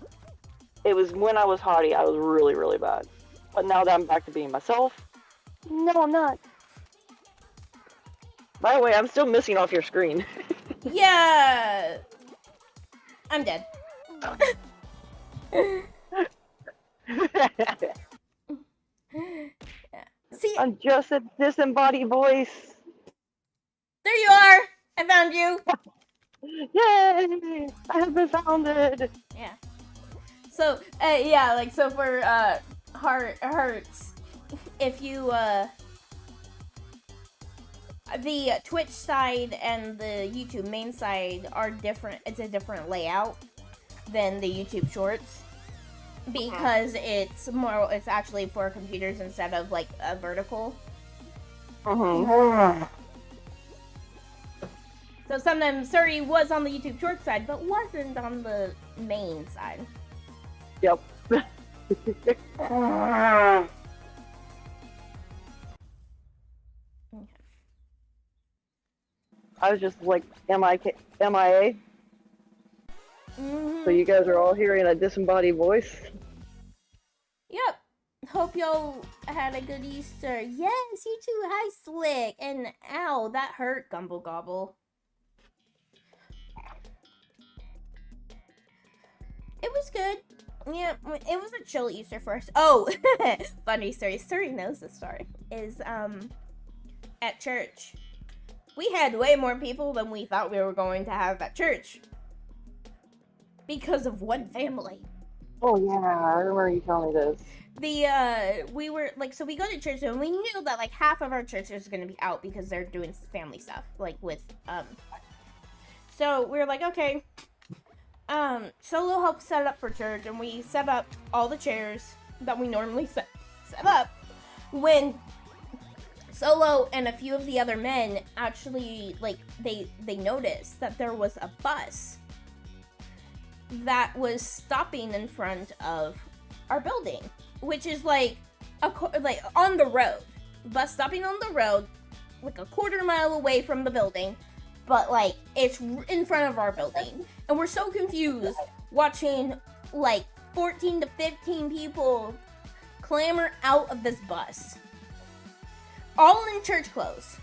It was when I was haughty, I was really, really bad. But now that I'm back to being myself, no, I'm not. By the way, I'm still missing off your screen. Yeah! I'm dead. See, I'm just a disembodied voice. There you are! I found you! Yay! I have been founded! Yeah. So, yeah, like, so for, Hearts, if you, the Twitch side and the YouTube main side are different. It's a different layout than the YouTube Shorts. Because it's actually for computers instead of, like, a vertical. So sometimes Suri was on the YouTube Short side, but wasn't on the main side. Yep. I was just like, MIA? Mm-hmm. So you guys are all hearing a disembodied voice? Yep. Hope y'all had a good Easter. Yes, you too. Hi, Slick. And ow, that hurt, Gumble Gobble. It was good. Yeah, it was a chill Easter for us. Oh, funny story. Suri knows this story. Is, at church. We had way more people than we thought we were going to have at church. Because of one family. Oh yeah, I remember you telling me this. We were, like, so we go to church and we knew that, like, half of our church is going to be out because they're doing family stuff, like, with, so we were like, okay, Solo helped set up for church, and we set up all the chairs that we normally set up, when Solo and a few of the other men actually, like, they noticed that there was a bus that was stopping in front of our building, which is like on the road. Bus stopping on the road, like a quarter mile away from the building, but like it's in front of our building. And we're so confused watching like 14 to 15 people clamor out of this bus, all in church clothes.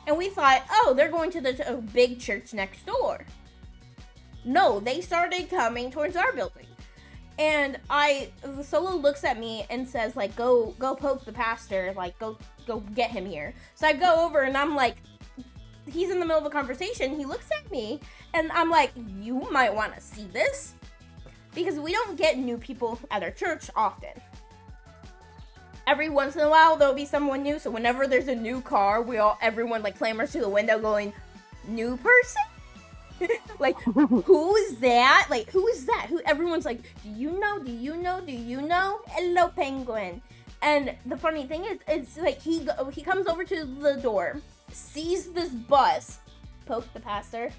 And we thought, oh, they're going to the big church next door. No, they started coming towards our building. And Solo looks at me and says, like, go poke the pastor, like, go get him here. So I go over and I'm like, he's in the middle of a conversation, he looks at me, and I'm like, you might want to see this? Because we don't get new people at our church often. Every once in a while, there'll be someone new, so whenever there's a new car, everyone, like, clamors to the window going, new person? Like, who is that? Like, who is that? Who? Everyone's like, do you know? Do you know? Do you know? Hello, penguin. And the funny thing is, it's like he comes over to the door, sees this bus, poke the pastor.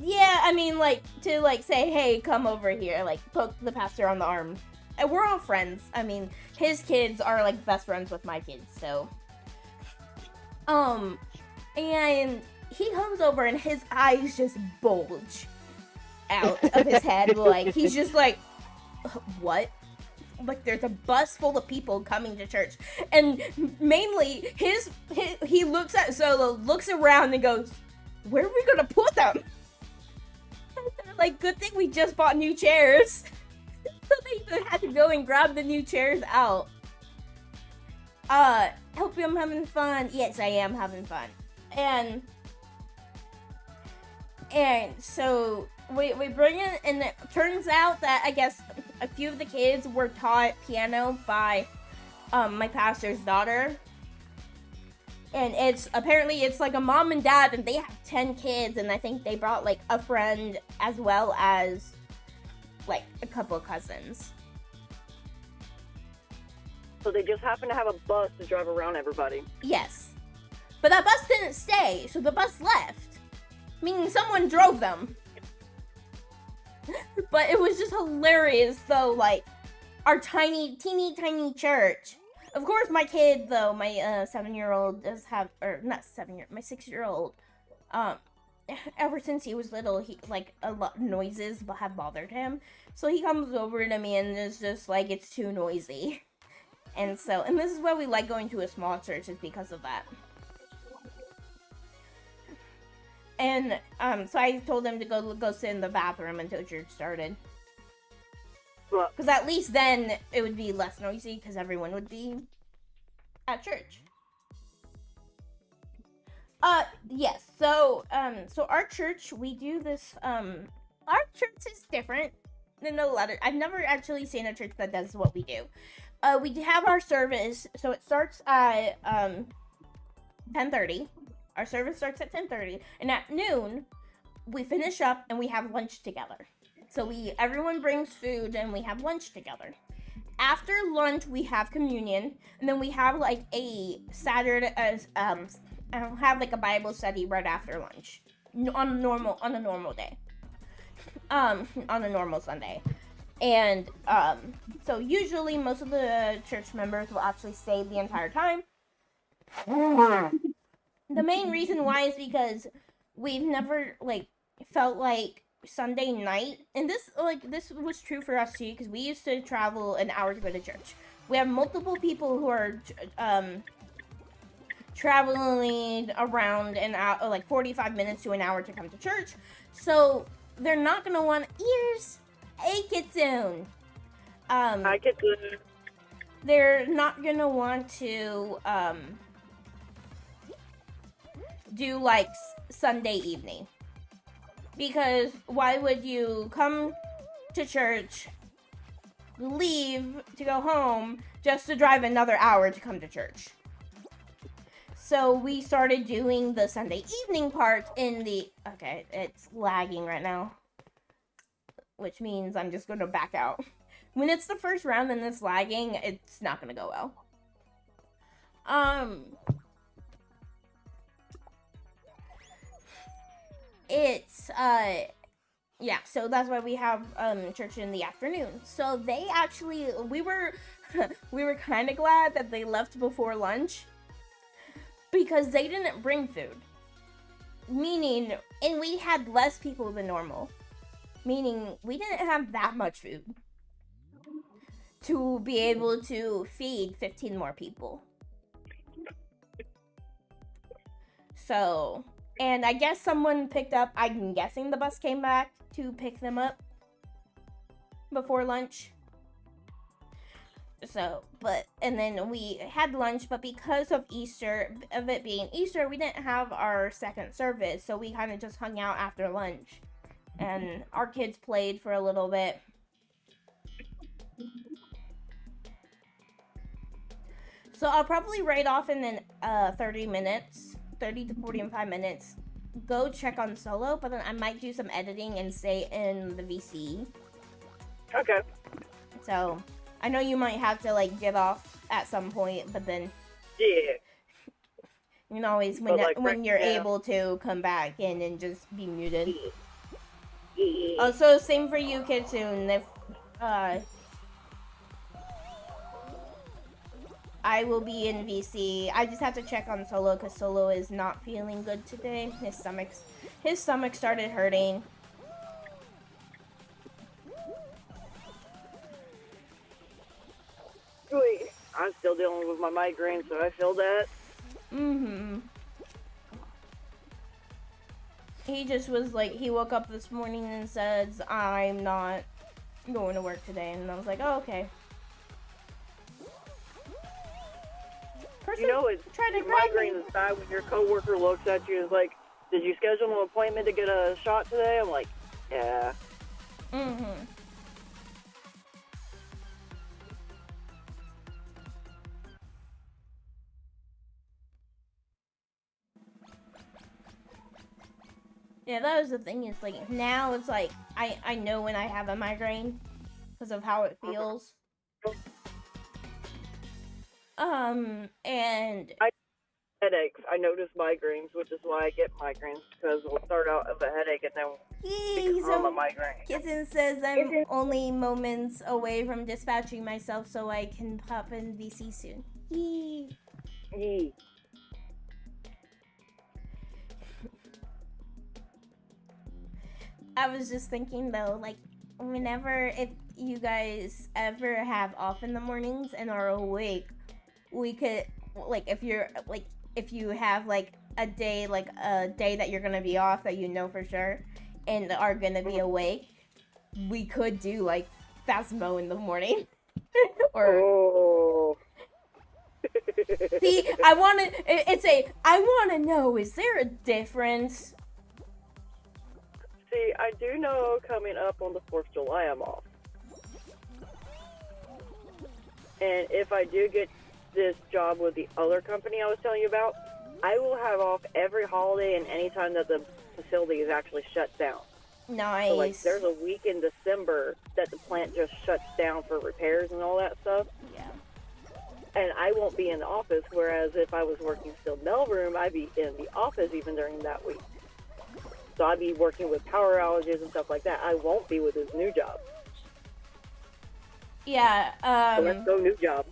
Yeah, I mean, like, to, like, say, hey, come over here, like, poke the pastor on the arm. And we're all friends. I mean, his kids are, like, best friends with my kids, so. And he comes over and his eyes just bulge out of his head. Like, he's just like, what? Like, there's a bus full of people coming to church. And mainly, he looks at Solo, looks around and goes, where are we gonna put them? Like, good thing we just bought new chairs. So they had to go and grab the new chairs out. Hope I'm having fun. Yes, I am having fun. And so we bring in, and it turns out that I guess a few of the kids were taught piano by my pastor's daughter. And it's like a mom and dad, and they have 10 kids, and I think they brought like a friend as well as like a couple of cousins. So they just happen to have a bus to drive around everybody. Yes. But that bus didn't stay, so the bus left. Meaning someone drove them. But it was just hilarious though, like our teeny tiny church. Of course, my kid, though, my 7-year-old does have, or not 7-year, my 6-year-old, ever since he was little, he, like, a lot of noises have bothered him. So he comes over to me and is just like, it's too noisy. And this is why we like going to a small church, is because of that. And, so I told him to go sit in the bathroom until church started. Because at least then it would be less noisy because everyone would be at church. Yes. So our church, we do this, our church is different than a lot of, I've never actually seen a church that does what we do. We have our service, so it starts at, 10:30. Our service starts at 10:30, and at noon, we finish up and we have lunch together. So everyone brings food and we have lunch together. After lunch, we have communion, and then we have like a Saturday, I'll have like a Bible study right after lunch on a normal day, on a normal Sunday. And so usually most of the church members will actually stay the entire time. The main reason why is because we've never like felt like Sunday night, and this was true for us too, because we used to travel an hour to go to church. We have multiple people who are traveling around an hour, like 45 minutes to an hour to come to church, so they're not gonna want ears. Hey, Kitsune. Hi, Kitsune. They're not gonna want to do like Sunday evening. Because why would you come to church, leave to go home, just to drive another hour to come to church? So we started doing the Sunday evening part in the... Okay, it's lagging right now. Which means I'm just going to back out. When it's the first round and it's lagging, it's not going to go well. Yeah, so that's why we have church in the afternoon. So they actually, we were kind of glad that they left before lunch, because they didn't bring food. Meaning, and we had less people than normal. Meaning, we didn't have that much food to be able to feed 15 more people. So... And I guess someone picked up, I'm guessing the bus came back to pick them up before lunch. So, and then we had lunch, but because of it being Easter, we didn't have our second service. So we kind of just hung out after lunch. And our kids played for a little bit. So I'll probably write off in 30 to 45 minutes go check on solo, but then I might do some editing and stay in the VC. Okay. So I know you might have to like get off at some point, but then Yeah. you can always when you're able to come back in and just be muted. Yeah. Also, same for you, Kitsune. If I will be in VC. I just have to check on Solo because Solo is not feeling good today. His stomach started hurting. Wait, I'm still dealing with my migraine, so I feel that. Mm-hmm. He just was like, he woke up this morning and says, I'm not going to work today. And I was like, oh, okay. You know, it's your migraine is bad when your coworker looks at you and is like, did you schedule an appointment to get a shot today? I'm like, yeah. Mm-hmm. Yeah, that was the thing. Is like now it's like I know when I have a migraine because of how it feels. And Headaches. I notice migraines, which is why I get migraines, because it'll start out as a headache and then become a migraine. Kitten says I'm only moments away from dispatching myself so I can pop in VC soon. Yee. Yee. I was just thinking though, like, if you guys ever have off in the mornings and are awake, we could, like, if you have like a day that you're gonna be off that you know for sure and are gonna be awake, we could do like Phasmo in the morning. Oh. See, I wanna know, is there a difference? See, I do know coming up on the 4th of July I'm off. And if I do get this job with the other company I was telling you about, I will have off every holiday and any time that the facility is actually shut down. Nice. So, like, there's a week in December that the plant just shuts down for repairs and all that stuff. Yeah. And I won't be in the office, whereas if I was working still mailroom, I'd be in the office even during that week. So I'd be working with power outages and stuff like that. I won't be with his new job. Yeah, So let's go new job.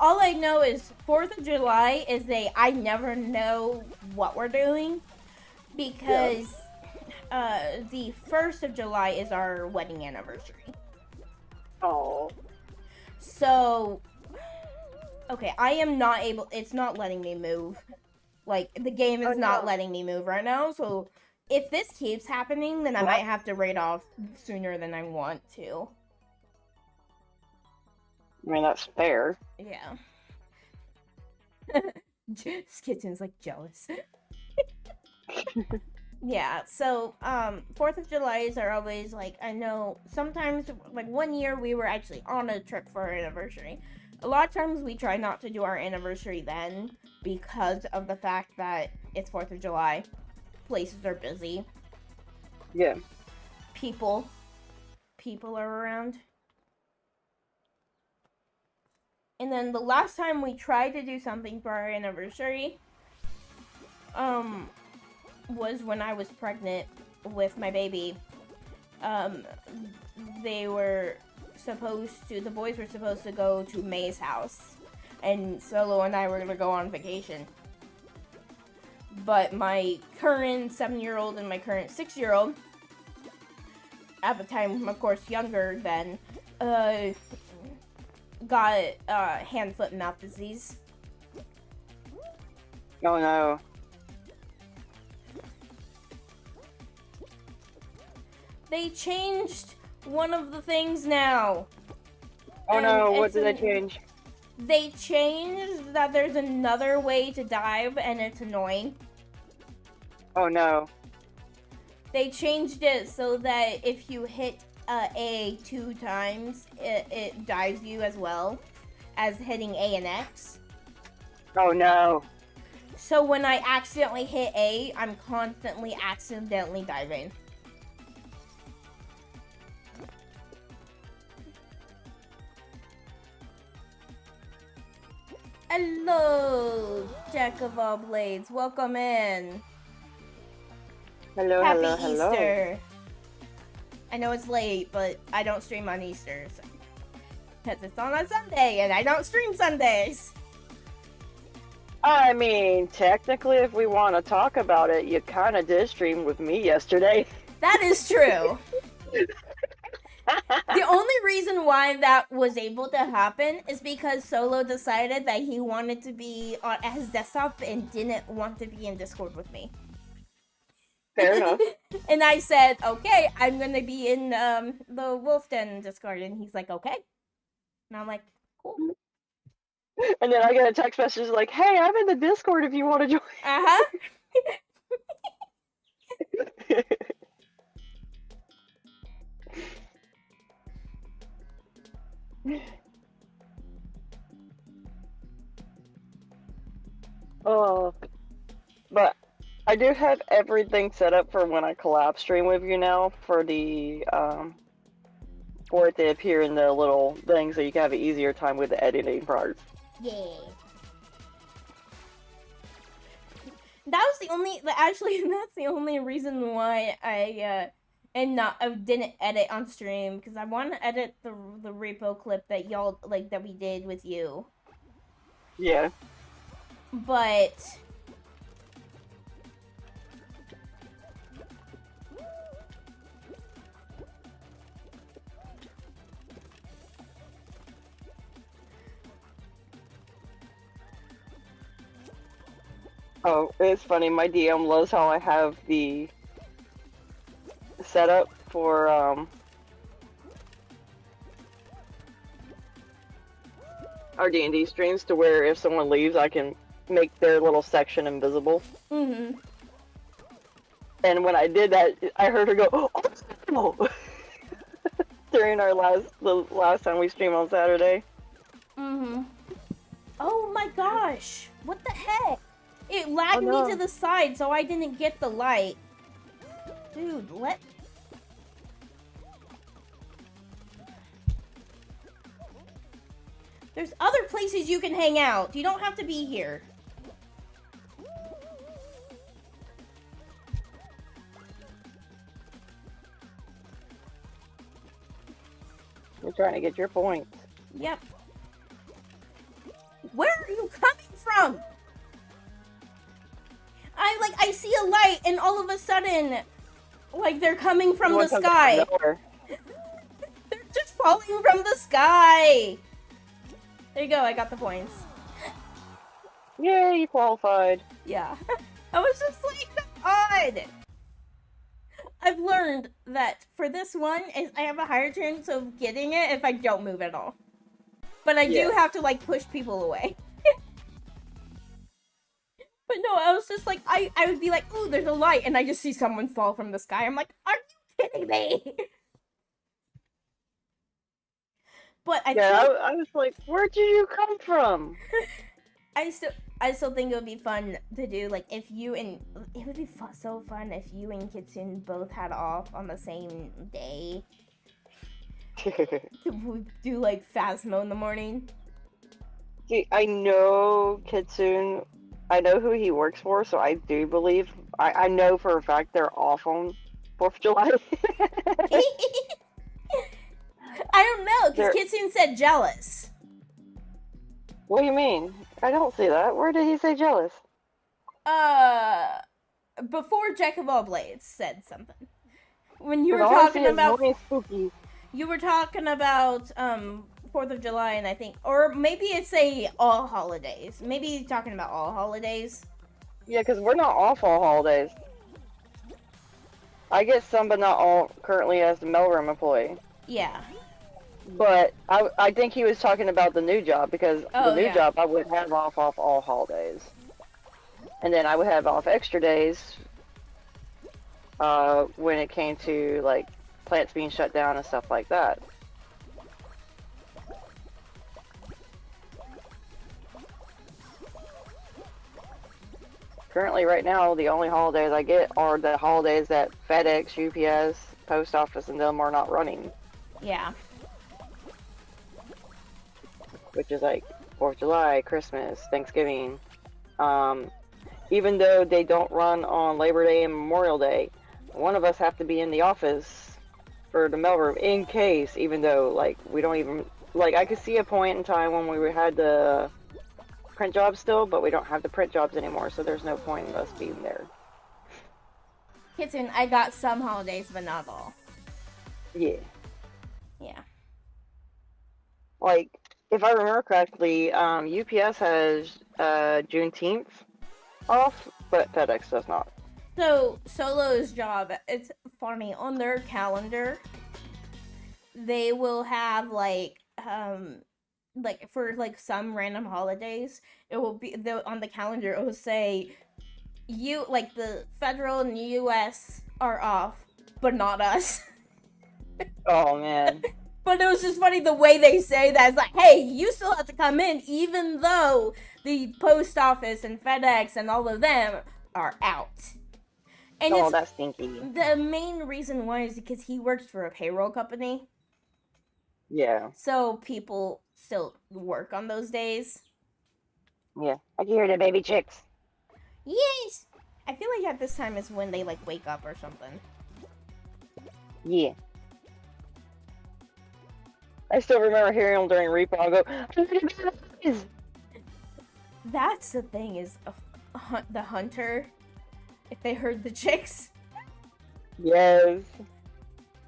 All I know is 4th of July is I never know what we're doing because the 1st of July is our wedding anniversary. Oh. So, okay, I am not able, it's not letting me move. Like, the game is not letting me move right now, so if this keeps happening, then I might have to raid off sooner than I want to. I mean, that's fair. Yeah. Skitten's like jealous. Yeah, so 4th of July's are always like, I know sometimes, like 1 year we were actually on a trip for our anniversary. A lot of times we try not to do our anniversary then because of the fact that it's 4th of July. Places are busy. Yeah. People are around. And then the last time we tried to do something for our anniversary, was when I was pregnant with my baby. The boys were supposed to go to May's house, and Solo and I were gonna go on vacation. But my current 7-year-old and my current 6-year-old, at the time, of course, younger than, got hand, foot, and mouth disease. Oh no. They changed one of the things now. Oh no, what did they change? They changed that there's another way to dive, and it's annoying. Oh no. They changed it so that if you hit A 2 times, it dives you as well as hitting A and X. Oh no. So when I accidentally hit A, I'm constantly accidentally diving. Hello, Jack of all blades. Welcome in. Hello, Happy hello, hello. Easter. I know it's late, but I don't stream on Easter. Because it's on a Sunday, and I don't stream Sundays. I mean, technically, if we want to talk about it, you kind of did stream with me yesterday. That is true. The only reason why that was able to happen is because Solo decided that he wanted to be at his desktop and didn't want to be in Discord with me. Fair enough. And I said, okay, I'm going to be in the Wolf Den Discord. And he's like, okay. And I'm like, cool. And then I get a text message like, hey, I'm in the Discord if you want to join. Uh-huh. Oh, but I do have everything set up for when I collab stream with you now for the for it to appear in the little thing so you can have an easier time with the editing parts. Yeah. That was the only, actually, that's the only reason why I didn't edit on stream, because I want to edit the repo clip that y'all, like, that we did with you. Yeah. But oh, it's funny. My DM loves how I have the setup for our D&D streams to where if someone leaves, I can make their little section invisible. mm-hmm. And when I did that, I heard her go, "Oh no!" during the last time we streamed on Saturday. Mm-hmm. Oh my gosh! What the heck? It lagged no. me to the side, so I didn't get the light. Dude, There's other places you can hang out. You don't have to be here. You're trying to get your points. Yep. Where are you coming from? I see a light, and all of a sudden, like, they're coming from the sky. They're just falling from the sky. There you go, I got the points. Yay, you qualified. Yeah. I was just like, odd. I've learned that for this one, I have a higher chance of getting it if I don't move at all. But I do have to, like, push people away. But no, I was just like, I would be like, ooh, there's a light, and I just see someone fall from the sky. I'm like, are you kidding me? But I was like, where did you come from? I still think it would be fun to do, like, it would be so fun if you and Kitsune both had off on the same day. To do, like, Phasmo in the morning. See, I know Kitsune, I know who he works for, so I do believe, I know for a fact they're off on 4th of July. I don't know, because Kitsune said jealous. What do you mean? I don't see that. Where did he say jealous? Before Jack of all blades said something. When you were All I talking see is about... morning spooky. You were talking about, 4th of July, and I think... Or maybe it's all holidays. Maybe you're talking about all holidays. Yeah, because we're not off all holidays. I get some, but not all, currently as the mailroom employee. Yeah. But I think he was talking about the new job, because the new job I would have off all holidays. And then I would have off extra days when it came to, like, plants being shut down and stuff like that. Currently, right now, the only holidays I get are the holidays that FedEx, UPS, Post Office, and them are not running, Yeah. which is like 4th of July, Christmas, Thanksgiving. Even though they don't run on Labor Day and Memorial Day, one of us have to be in the office for the mailroom in case, even though, like, we don't even, like, I could see a point in time when we had the print jobs still, but we don't have the print jobs anymore, so there's no point in us being there. Kitten, I got some holidays, but not all. Yeah. Yeah. Like, if I remember correctly, UPS has Juneteenth off, but FedEx does not. So, Solo's job, it's funny, on their calendar, they will have, like, for, like, some random holidays, it will be, on the calendar, it will say, the federal and US are off, but not us. Oh, man. But it was just funny the way they say that. It's like, hey, you still have to come in, even though the post office and FedEx and all of them are out. And Oh, that's stinky. the main reason why is because he works for a payroll company. Yeah. So people still work on those days. Yeah. I can hear the baby chicks. Yes! I feel like at this time is when they, like, wake up or something. Yeah. I still remember hearing them during repo. I'll go, That's the thing, is the hunter, if they heard the chicks. yes.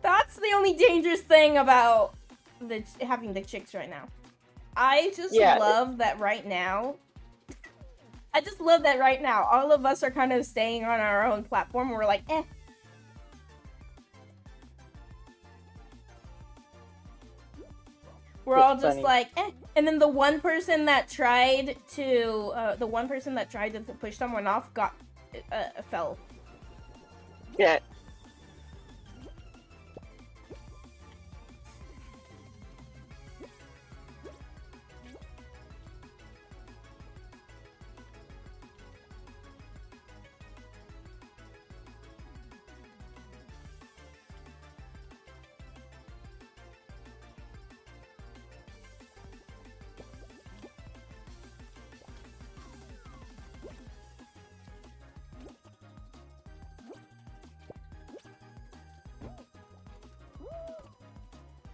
That's the only dangerous thing about having the chicks right now. I just love that right now. I just love that right now. All of us are kind of staying on our own platform. We're like, eh. We're all just like, eh. And then the one person that tried to, push someone off fell. Yeah.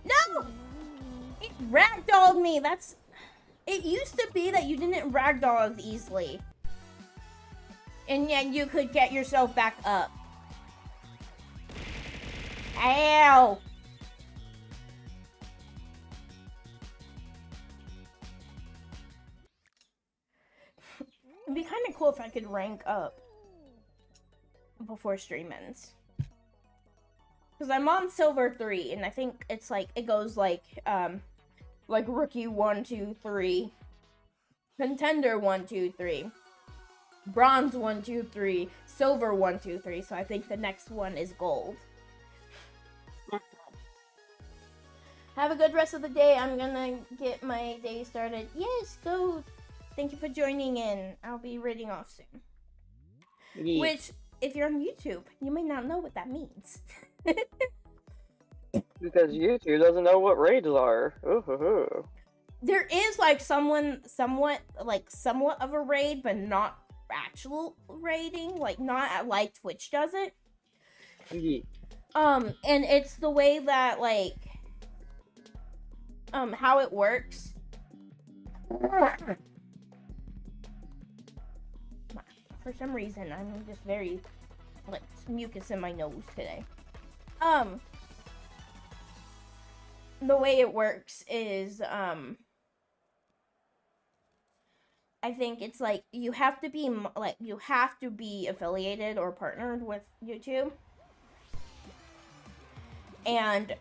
No! It ragdolled me. It used to be that you didn't ragdoll as easily. And yet you could get yourself back up. Ow! It'd be kind of cool if I could rank up before stream ends. Because I'm on Silver 3, and I think it's like, it goes like Rookie 1, 2, 3, Contender 1, 2, 3, Bronze 1, 2, 3, Silver 1, 2, 3, so I think the next one is Gold. Have a good rest of the day. I'm gonna get my day started. Yes, go. Thank you for joining in. I'll be reading off soon. Yeah. Which, if you're on YouTube, you may not know what that means. Because YouTube doesn't know what raids are. Ooh. There is like somewhat of a raid, but not actual raiding. Like not like Twitch does it. Yeah. And it's the way that like how it works. For some reason, I'm just very like mucus in my nose today. The way it works is I think it's like you have to be affiliated or partnered with YouTube, and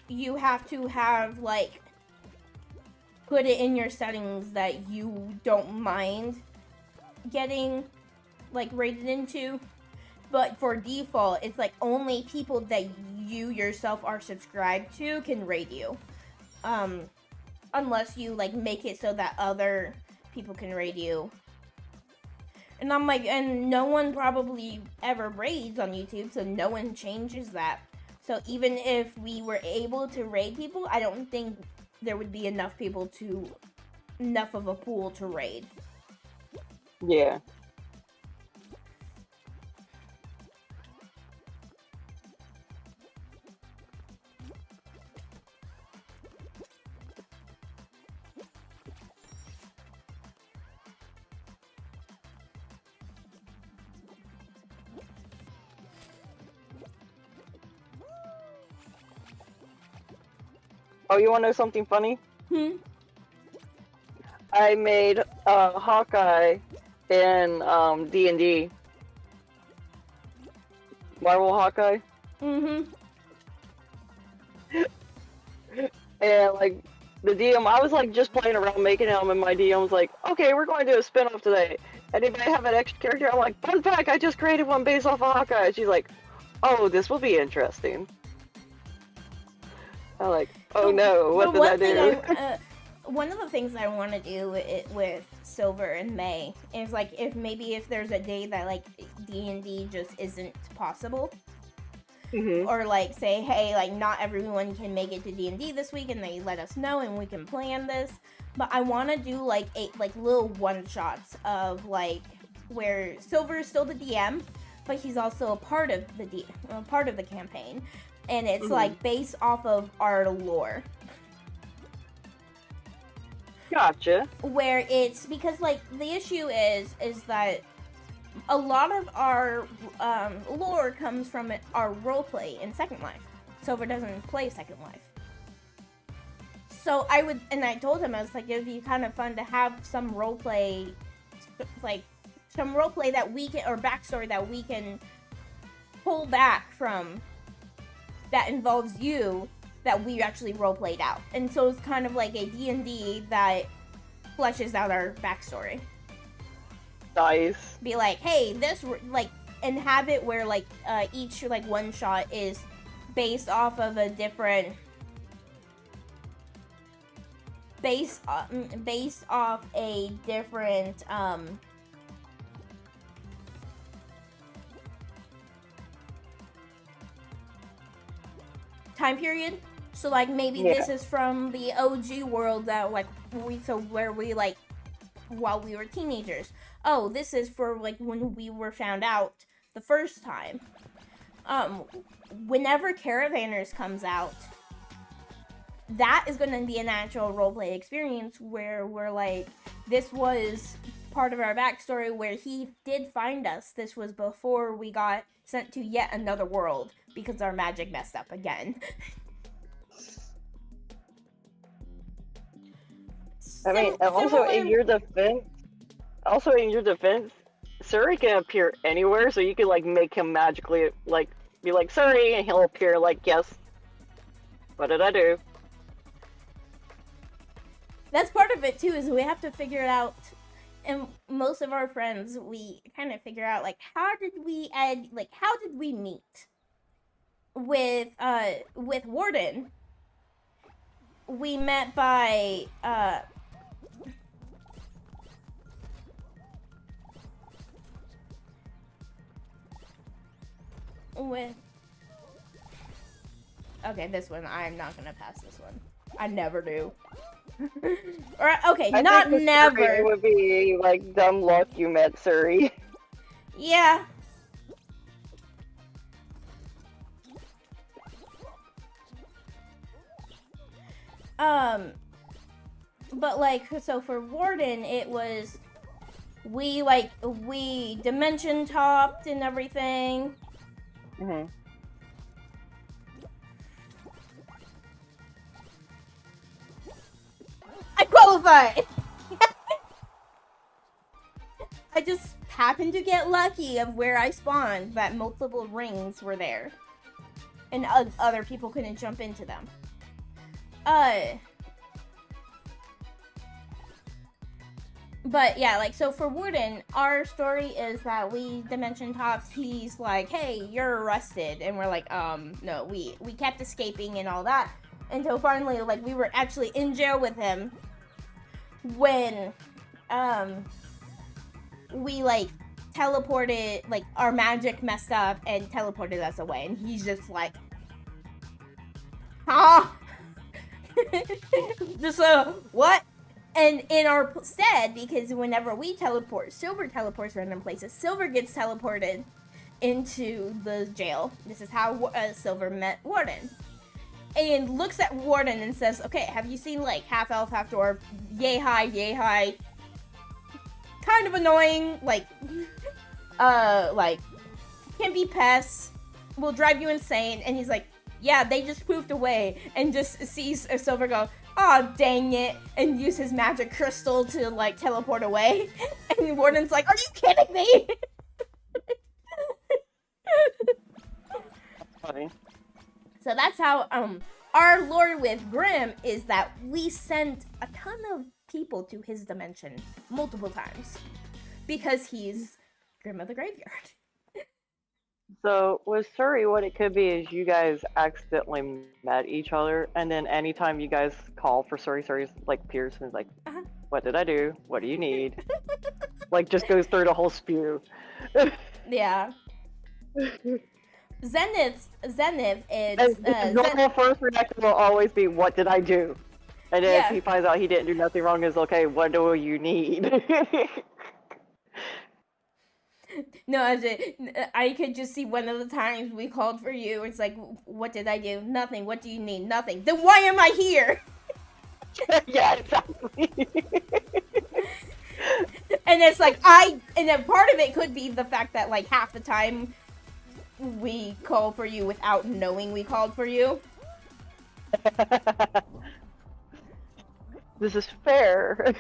you have to have like put it in your settings that you don't mind getting like rated into, but for default it's like only people that you yourself are subscribed to can raid you, unless you like make it so that other people can raid you. And I'm like, and no one probably ever raids on YouTube, so no one changes that. So even if we were able to raid people, I don't think there would be enough of a pool to raid. Yeah. Oh, you want to know something funny? I made Hawkeye in D&D. Marvel Hawkeye. Mm-hmm. And like the DM, I was like just playing around making him, and my DM was like, "Okay, we're going to do a spin-off today. Anybody have an extra character?" I'm like, "Fun fact, I just created one based off of Hawkeye." She's like, "Oh, this will be interesting." I'm like, "Oh no, what did I do?" One of the things I want to do with Silver and May is like if there's a day that like D&D just isn't possible. Mm-hmm. Or like say, hey, like not everyone can make it to D&D this week, and they let us know and we can plan this. But I want to do like little one shots of like where Silver is still the DM, but he's also a part of the campaign, and it's like based off of our lore. Gotcha. Where it's because like the issue is that a lot of our lore comes from our roleplay in Second Life. Silver doesn't play Second Life. So I told him, I was like, it'd be kind of fun to have some roleplay, that we can, or backstory that we can pull back from that involves you, that we actually roleplayed out. And so it's kind of like a D&D that fleshes out our backstory. Nice. Be like, hey, this, like, and have it where, like, each, like, one shot is based off of a different, based off a different, time period. So, like, maybe this is from the OG world that, like, where we, like, while we were teenagers. Oh, this is for like when we were found out the first time. Whenever Caravanners comes out, that is going to be a natural roleplay experience where we're like, this was part of our backstory where he did find us. This was before we got sent to yet another world because our magic messed up again. I mean, also in your defense, Suri can appear anywhere, so you can like make him magically like be like Suri, and he'll appear like, yes. What did I do? That's part of it too, is we have to figure it out. And most of our friends, we kind of figure out like how did we meet with Warden? We met by okay, this one, I'm not gonna pass this one. I never do. Or okay, I not think never. It would be like dumb luck you met Suri. Yeah. But like, so for Warden, it was we dimension topped and everything. Mm-hmm. I qualified! I just happened to get lucky of where I spawned, that multiple rings were there. And other people couldn't jump into them. But yeah, like, so for Warden, our story is that we dimension tops, he's like, hey, you're arrested. And we're like, no, we kept escaping and all that. Until finally, like, we were actually in jail with him when, we, like, teleported, like, our magic messed up and teleported us away. And he's just like, huh? Just, what? And in our stead, because whenever we teleport, Silver teleports random places. Silver gets teleported into the jail. This is how Silver met Warden. And looks at Warden and says, okay, have you seen, like, half elf, half dwarf, yay high, kind of annoying, like, can be pests, will drive you insane. And he's like, yeah, they just poofed away. And just sees Silver go, oh, dang it, and use his magic crystal to, like, teleport away. And Warden's like, are you kidding me? Funny. So that's how, our lore with Grimm is that we sent a ton of people to his dimension multiple times. Because he's Grimm of the Graveyard. So with Surrey, what it could be is you guys accidentally met each other, and then anytime you guys call for Surrey's like Pearson's like, what did I do? What do you need? Like just goes through the whole spew. Yeah. Zenith is And normal first reaction will always be, what did I do? And then if he finds out he didn't do nothing wrong, is okay, what do you need? No, I could just see one of the times we called for you. It's like, what did I do? Nothing. What do you need? Nothing. Then why am I here? Yeah, exactly. And it's like, and then part of it could be the fact that, like, half the time we call for you without knowing we called for you. This is fair.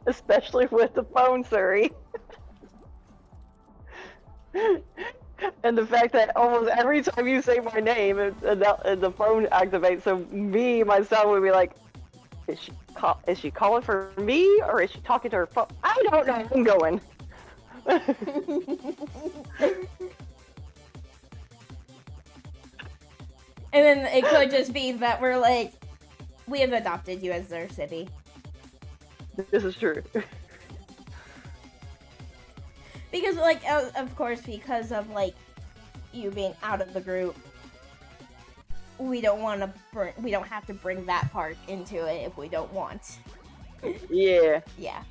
Especially with the phone, Surrey. And the fact that almost every time you say my name, the phone activates. So myself would be like, is she calling for me or is she talking to her phone? I don't know. I'm going. And then it could just be that we're like, we have adopted you as our city. This is true. Because, like, of course, because of, like, you being out of the group, we don't want to we don't have to bring that part into it if we don't want. Yeah. Yeah.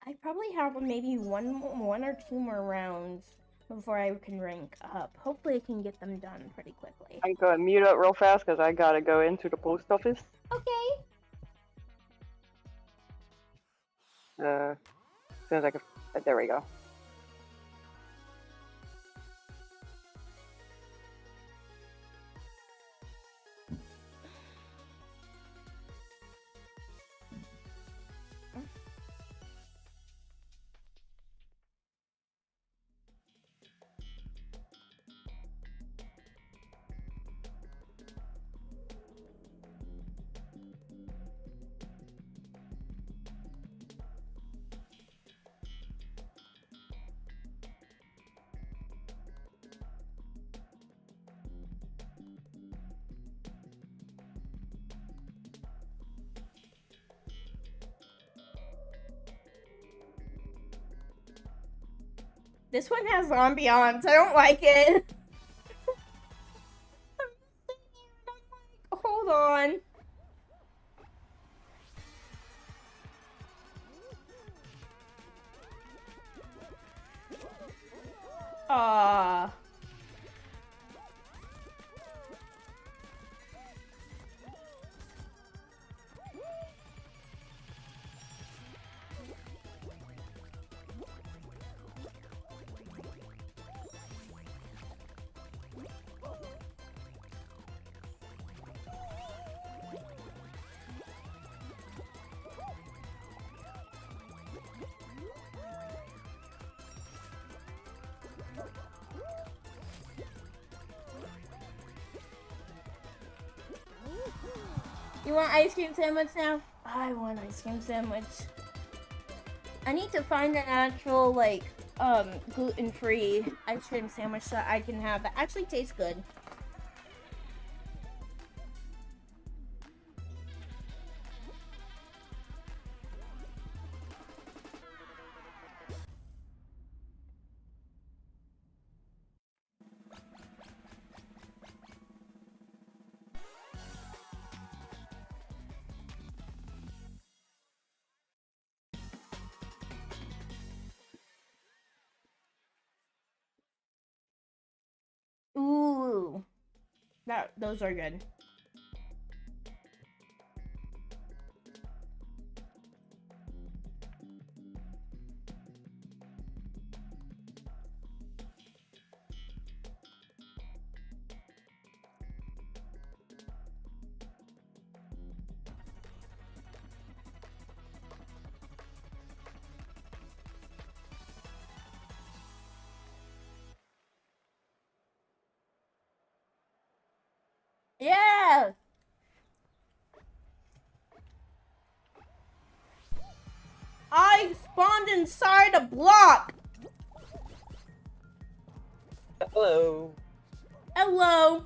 I probably have maybe one or two more rounds before I can rank up. Hopefully I can get them done pretty quickly. I'm going to mute up real fast because I gotta go into the post office. Okay. As soon as I can. There we go. This one has ambiance. I don't like it. Hold on. Ah. You want ice cream sandwich now? I want ice cream sandwich. I need to find an actual, like, gluten-free ice cream sandwich that I can have that actually tastes good. Those are good. Yeah! I spawned inside a block! Hello. Hello!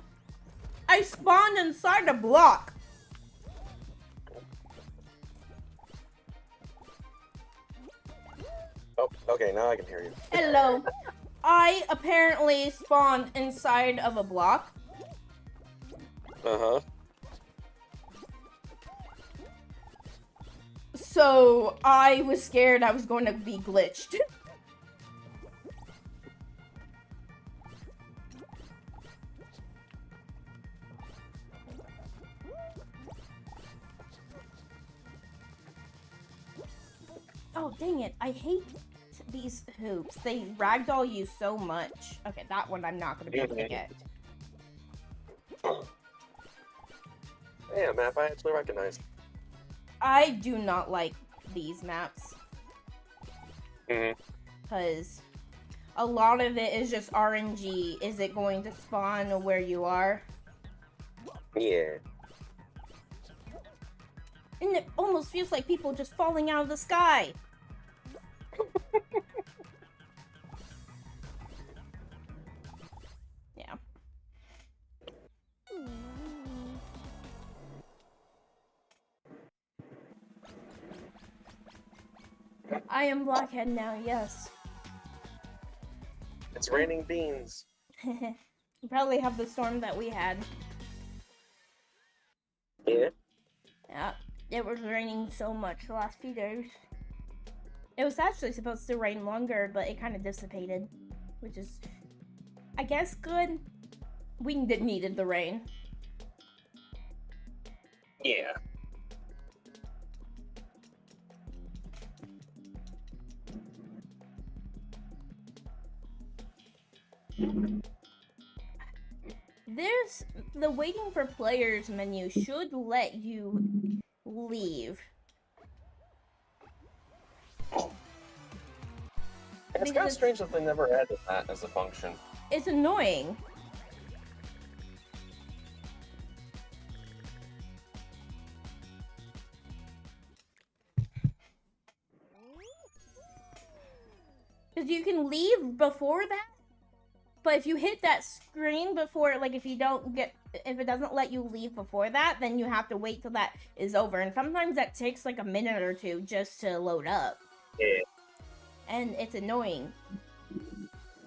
I spawned inside a block! Oh, okay, now I can hear you. Hello. I apparently spawned inside of a block. Uh-huh. So I was scared I was going to be glitched. Oh, dang it. I hate these hoops. They ragdoll you so much. Okay, that one I'm not going to be able to get. Yeah, map I actually recognize. I do not like these maps. Because a lot of it is just RNG. Is it going to spawn where you are? Yeah. And it almost feels like people just falling out of the sky. Yeah. I am Blockhead now, yes. It's raining beans. You probably have the storm that we had. Yeah. Yeah, it was raining so much the last few days. It was actually supposed to rain longer, but it kind of dissipated, which is, I guess, good. We needed the rain. Yeah. The waiting for players menu should let you leave. It's kind of strange that they never added that as a function. It's annoying. Because you can leave before that, but if you hit that screen before, like if it doesn't let you leave before that, then you have to wait till that is over. And sometimes that takes like a minute or two just to load up. Yeah. And it's annoying.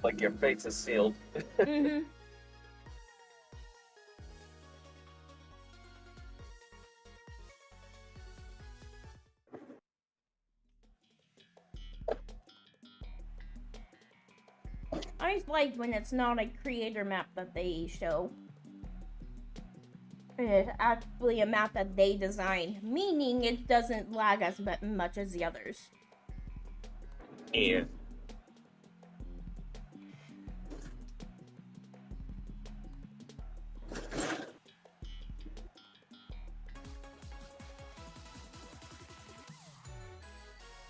Like your fate is sealed. Mm-hmm. I just like when it's not a creator map that they show. It's actually a map that they designed, meaning it doesn't lag as much as the others. Yeah.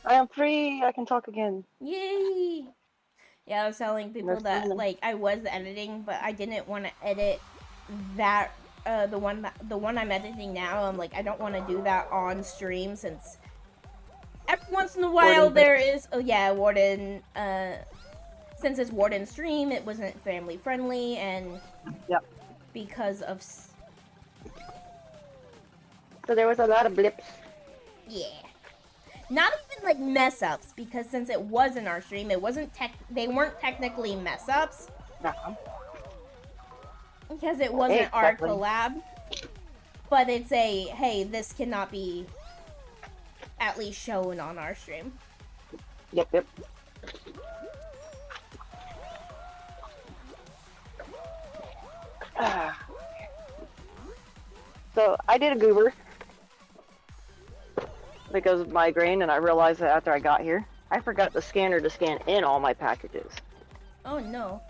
I am free. I can talk again. Yay! Yeah, I was telling people That's that fun. like I was editing, but I didn't want to edit that the one I'm editing now. I'm like, I don't want to do that on stream since every once in a while Warden. there is Warden. Since it's Warden stream, it wasn't family friendly, and Yep. because of So there was a lot of blips. yeah. Not even like mess ups, because since it wasn't our stream, it wasn't they weren't technically mess ups Nah. because it wasn't Exactly. our collab. But it's a hey, this cannot be at least shown on our stream. Yep. Ah. I did a goober because of migraine, and I realized that after I got here, I forgot the scanner to scan in all my packages. Oh no.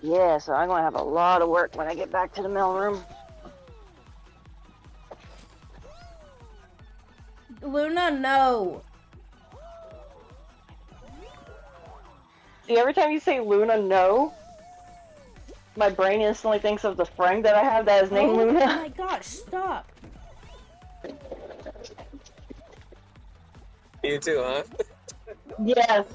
Yeah, so I'm gonna have a lot of work when I get back to the mailroom. Luna, no. See, every time you say Luna, no, my brain instantly thinks of the friend that I have that is named Oh Luna. my gosh, stop. You too, huh? Yes.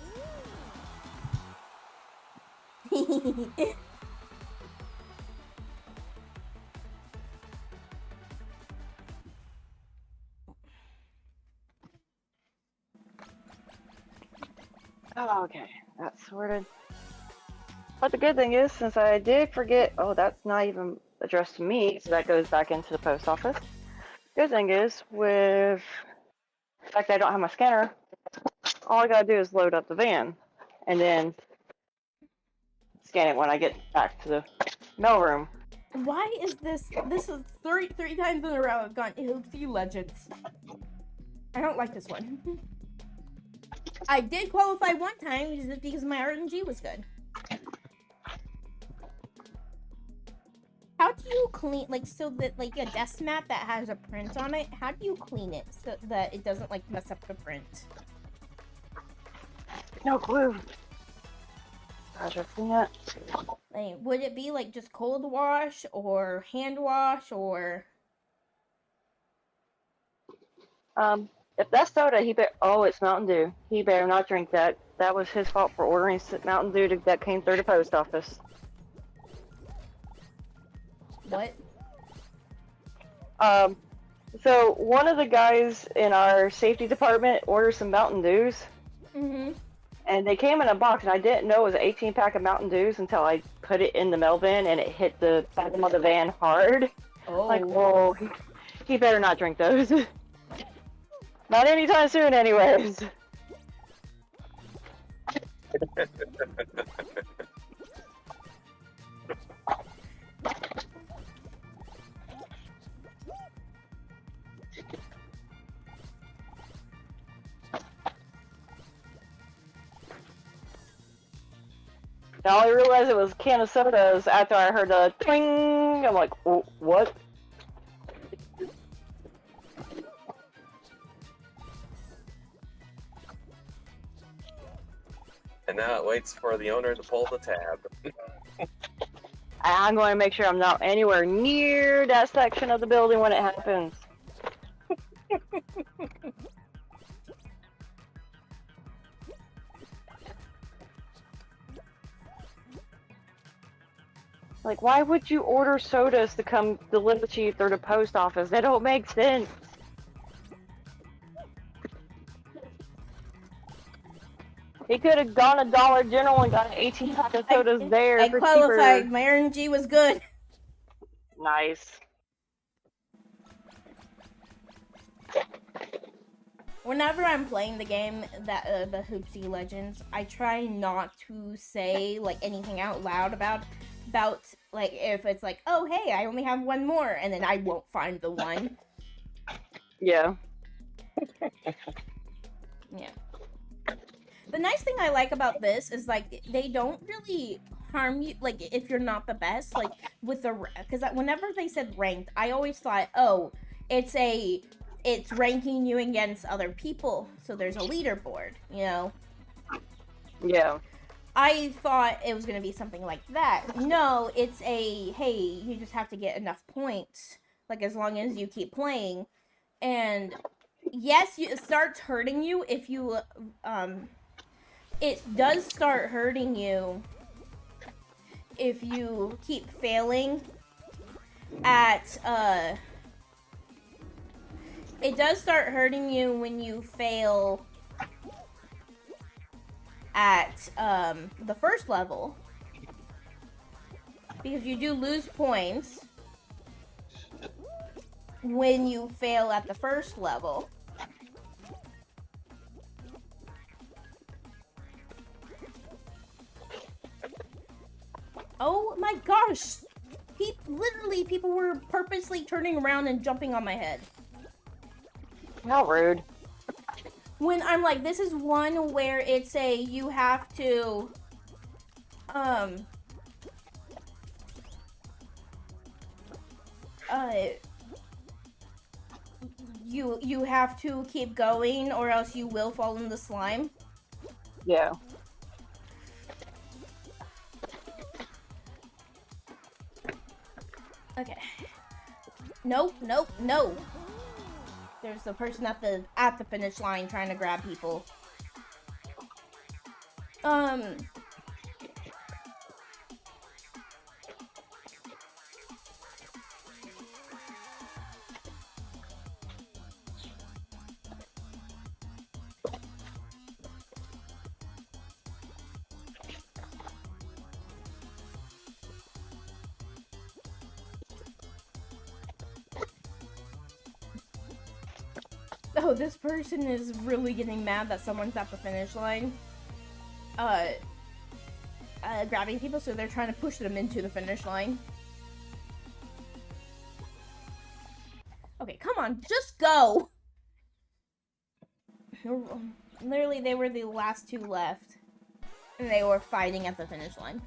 Oh, okay, that's sorted. But the good thing is, since I did forget, oh, that's not even addressed to me, so that goes back into the post office. Good thing is, with the fact that I don't have my scanner, all I gotta do is load up the van, and then scan it when I get back to the mailroom. Why is this? This is three times in a row I've gone Oopsie Legends. I don't like this one. I did qualify one time just because my RNG was good. How do you clean, like, so that, like, a desk mat that has a print on it, how do you clean it so that it doesn't, like, mess up the print? No clue. Gosh, I've seen that. Like, would it be, like, just cold wash or hand wash or... If that's soda, oh, it's Mountain Dew. He better not drink that. That was his fault for ordering Mountain Dew that came through the post office. What? So one of the guys in our safety department ordered some Mountain Dews, Mm-hmm. and they came in a box, and I didn't know it was an 18-pack of Mountain Dews until I put it in the mail van, and it hit the bottom of the van hard. Oh. Like, whoa, he better not drink those. Not anytime soon, anyways. I only realized it was a can of sodas after I heard the twing. I'm like, oh, what? And now it waits for the owner to pull the tab. I'm going to make sure I'm not anywhere near that section of the building when it happens. Like, why would you order sodas to come delivered to you through the post office? That don't make sense. He could have gone to Dollar General and got an 18-pack of sodas there I for qualified. cheaper. My RNG was good. Nice. Whenever I'm playing the game, that the Hoopsie Legends, I try not to say, like, anything out loud about, like, if it's like, oh, hey, I only have one more, and then I won't find the one. Yeah. Yeah. The nice thing I like about this is, like, they don't really harm you, like, if you're not the best, like, with the, because whenever they said ranked, I always thought, oh, it's ranking you against other people, so there's a leaderboard, you know? Yeah. I thought it was going to be something like that. No, it's hey, you just have to get enough points, like, as long as you keep playing, and, yes, it starts hurting you if you, it does start hurting you if you keep failing at, it does start hurting you when you fail at, the first level. Because you do lose points when you fail at the first level. Oh my gosh! literally people were purposely turning around and jumping on my head. How rude. When I'm like, this is one where it's you have to, you have to keep going or else you will fall in the slime. Yeah. Okay. Nope, nope, no. There's the person at the finish line trying to grab people. Oh, this person is really getting mad that someone's at the finish line. Grabbing people, so they're trying to push them into the finish line. Okay, come on, just go! Literally, they were the last two left. And they were fighting at the finish line.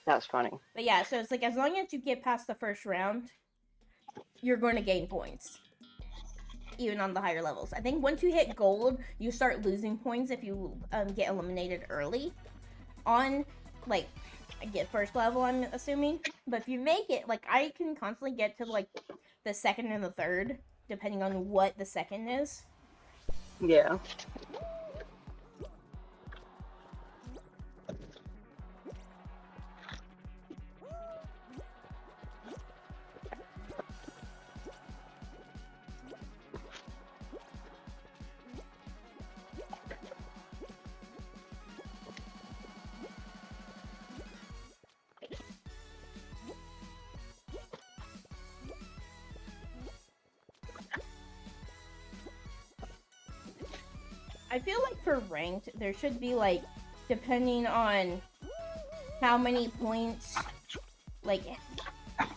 That's funny. But yeah, so it's like, as long as you get past the first round, you're going to gain points. Even on the higher levels. I think once you hit gold, you start losing points if you get eliminated early. On, like, get first level, I'm assuming. But if you make it, like, I can constantly get to, like, the second and the third, depending on what the second is. Yeah. I feel like for ranked, there should be, like, depending on how many points, like,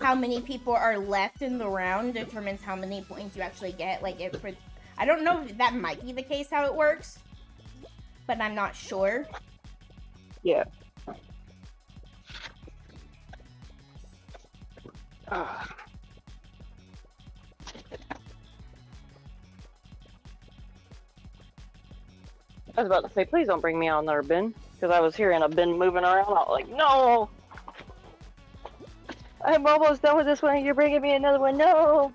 how many people are left in the round determines how many points you actually get. Like, I don't know if that might be the case how it works, but I'm not sure. Yeah. I was about to say, please don't bring me on there, bin, because I was hearing a bin moving around. I was like, no! I'm almost done with this one, and you're bringing me another one. No!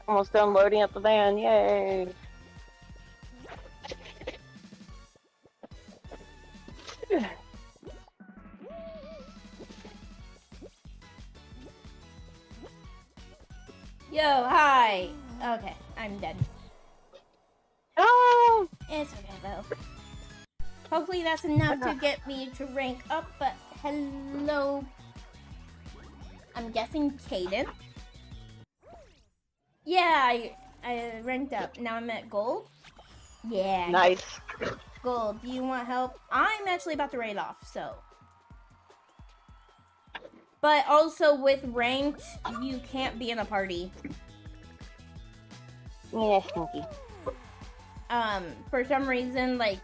Almost done loading up the van. Yay! Yo, hi! Okay, I'm dead. Oh! It's okay, though. Hopefully that's enough to get me to rank up, but hello. I'm guessing Caden. Yeah, I ranked up. Now I'm at gold. Yeah. Nice. Gold. Do you want help? I'm actually about to raid off, so. But also with ranked, you can't be in a party. Yeah, stinky. For some reason, like,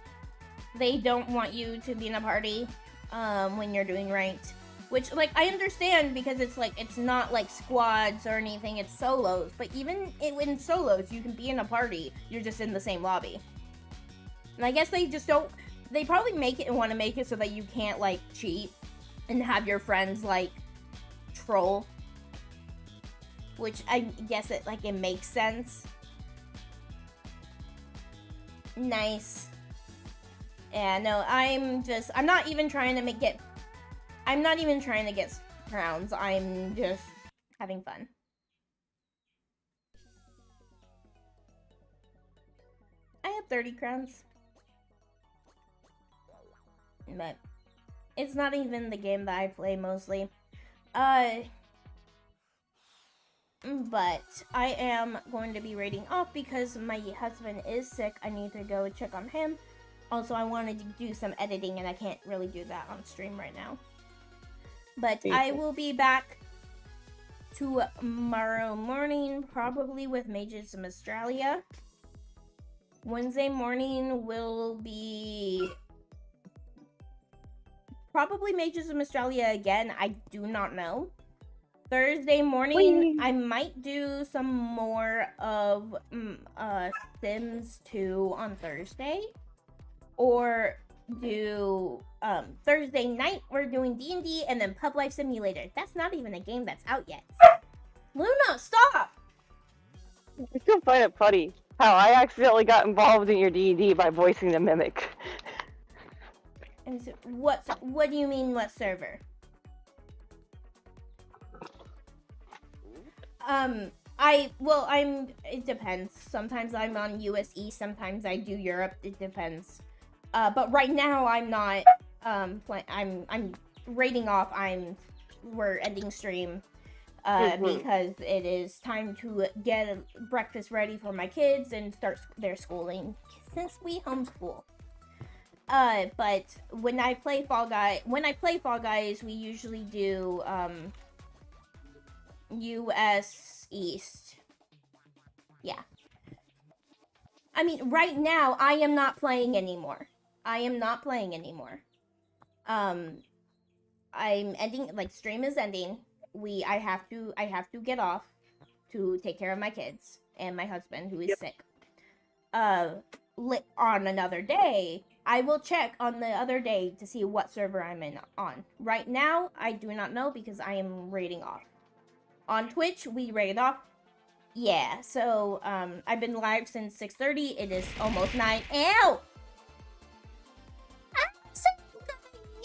they don't want you to be in a party, when you're doing ranked. Which, like, I understand because it's, like, it's not, like, squads or anything, it's solos. But even in solos, you can be in a party, you're just in the same lobby. And I guess they just don't, they probably make it and want to make it so that you can't, like, cheat and have your friends, like, troll. Which I guess it makes sense. Nice. Yeah, no, I'm not even trying to I'm not even trying to get crowns. I'm just having fun. I have 30 crowns. But it's not even the game that I play mostly. But I am going to be raiding off because my husband is sick. I need to go check on him. Also, I wanted to do some editing and I can't really do that on stream right now. But I will be back tomorrow morning, probably with Mages of Australia. Wednesday morning will be probably Mages of Australia again. I do not know. Thursday morning, I might do some more of Sims 2 on Thursday. Or do Thursday night, we're doing D&D and then Pub Life Simulator. That's not even a game that's out yet. Luna, stop! I still find it funny how I accidentally got involved in your D&D by voicing the mimic. And so, what do you mean, what server? It depends. Sometimes I'm on US East, sometimes I do Europe, it depends. But right now I'm not, I'm raiding off, we're ending stream, because it is time to get breakfast ready for my kids and start their schooling, since we homeschool. But when I play Fall Guys, we usually do, US East. Yeah. I mean, right now, I am not playing anymore. I'm ending, stream is ending. I have to get off to take care of my kids and my husband who is sick. On another day, I will check on the other day to see what server I'm on. Right now, I do not know because I am raiding off. On Twitch, we raid off. Yeah, so, I've been live since 6:30. It is almost 9. Ew!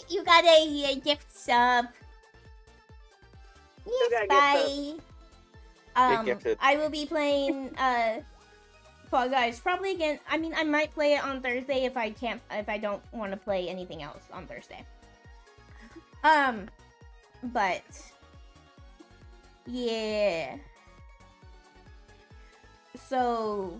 You got a gift sub. Yes, bye. I will be playing, Fall Guys probably again. I mean, I might play it on Thursday if I don't want to play anything else on Thursday. But yeah. So,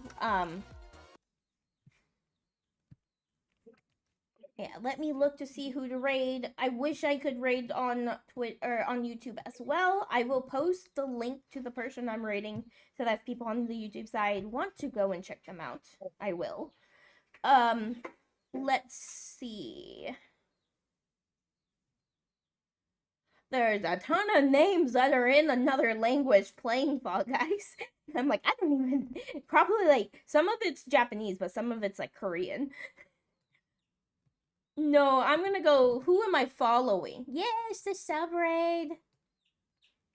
yeah, let me look to see who to raid. I wish I could raid on Twitter or on YouTube as well. I will post the link to the person I'm raiding so that if people on the YouTube side want to go and check them out, I will. Let's see. There's a ton of names that are in another language playing Fall Guys. I'm like, I don't even, probably some of it's Japanese, but some of it's Korean. No, I'm gonna go, who am I following? Yes, the sub-raid.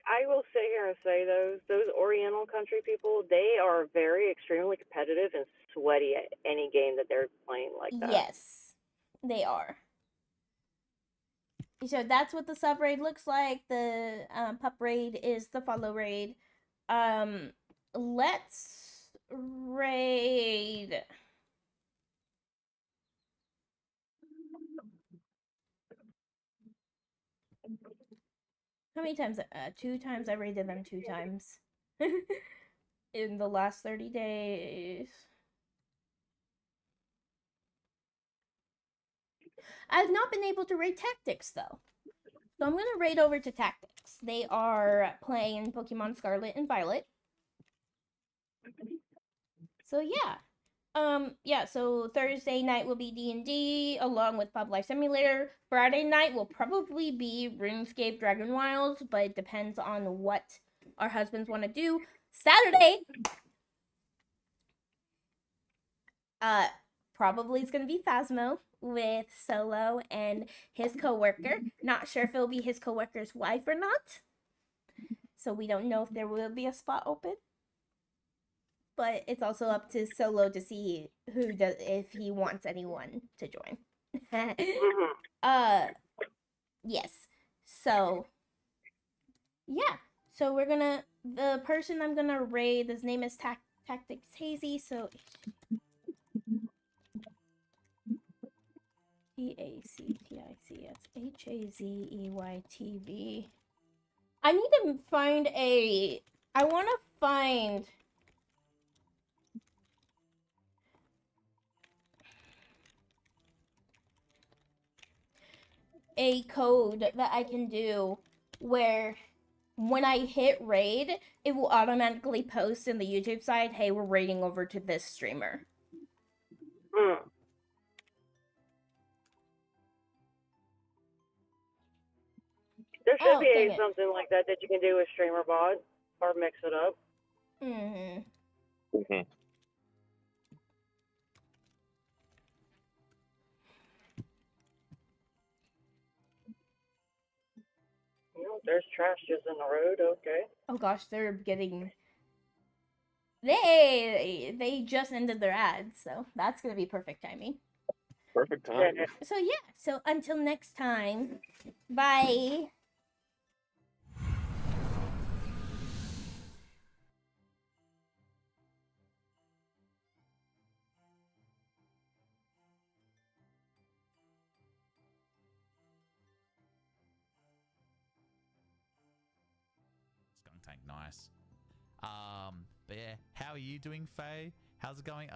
I will sit here and say those Oriental country people, they are very extremely competitive and sweaty at any game that they're playing like that. Yes, they are. So that's what the sub raid looks like. The pup raid is the follow raid. Let's raid. How many times? 2 times. I raided them 2 times in the last 30 days. I've not been able to raid Tactics though. So I'm going to raid over to Tactics. They are playing Pokemon Scarlet and Violet. So yeah. Yeah, so Thursday night will be D&D along with Pub Life Simulator. Friday night will probably be RuneScape Dragon Wilds, but it depends on what our husbands want to do. Saturday, probably it's going to be Phasmo with Solo and his coworker. Not sure if it'll be his coworker's wife or not. So we don't know if there will be a spot open. But it's also up to Solo to see if he wants anyone to join. Mhm. Yes. So yeah. So the person I'm gonna raid, his name is Tactics Hazy. So TACTICS HAZEYTV. I need to find a. I want to find a code that I can do where when I hit raid, it will automatically post in the YouTube side, hey, we're raiding over to this streamer. Mm. There should Oh, dang be it. something like that that you can do with streamer bot or mix it up. Mm-hmm. Mhm. You know, there's trash just in the road. Okay. Oh gosh, they're getting. They just ended their ads, so that's gonna be perfect timing. Perfect Yeah. time. So yeah, so until next time, bye. Skunk Tank, nice. But yeah, how are you doing, Faye? How's it going?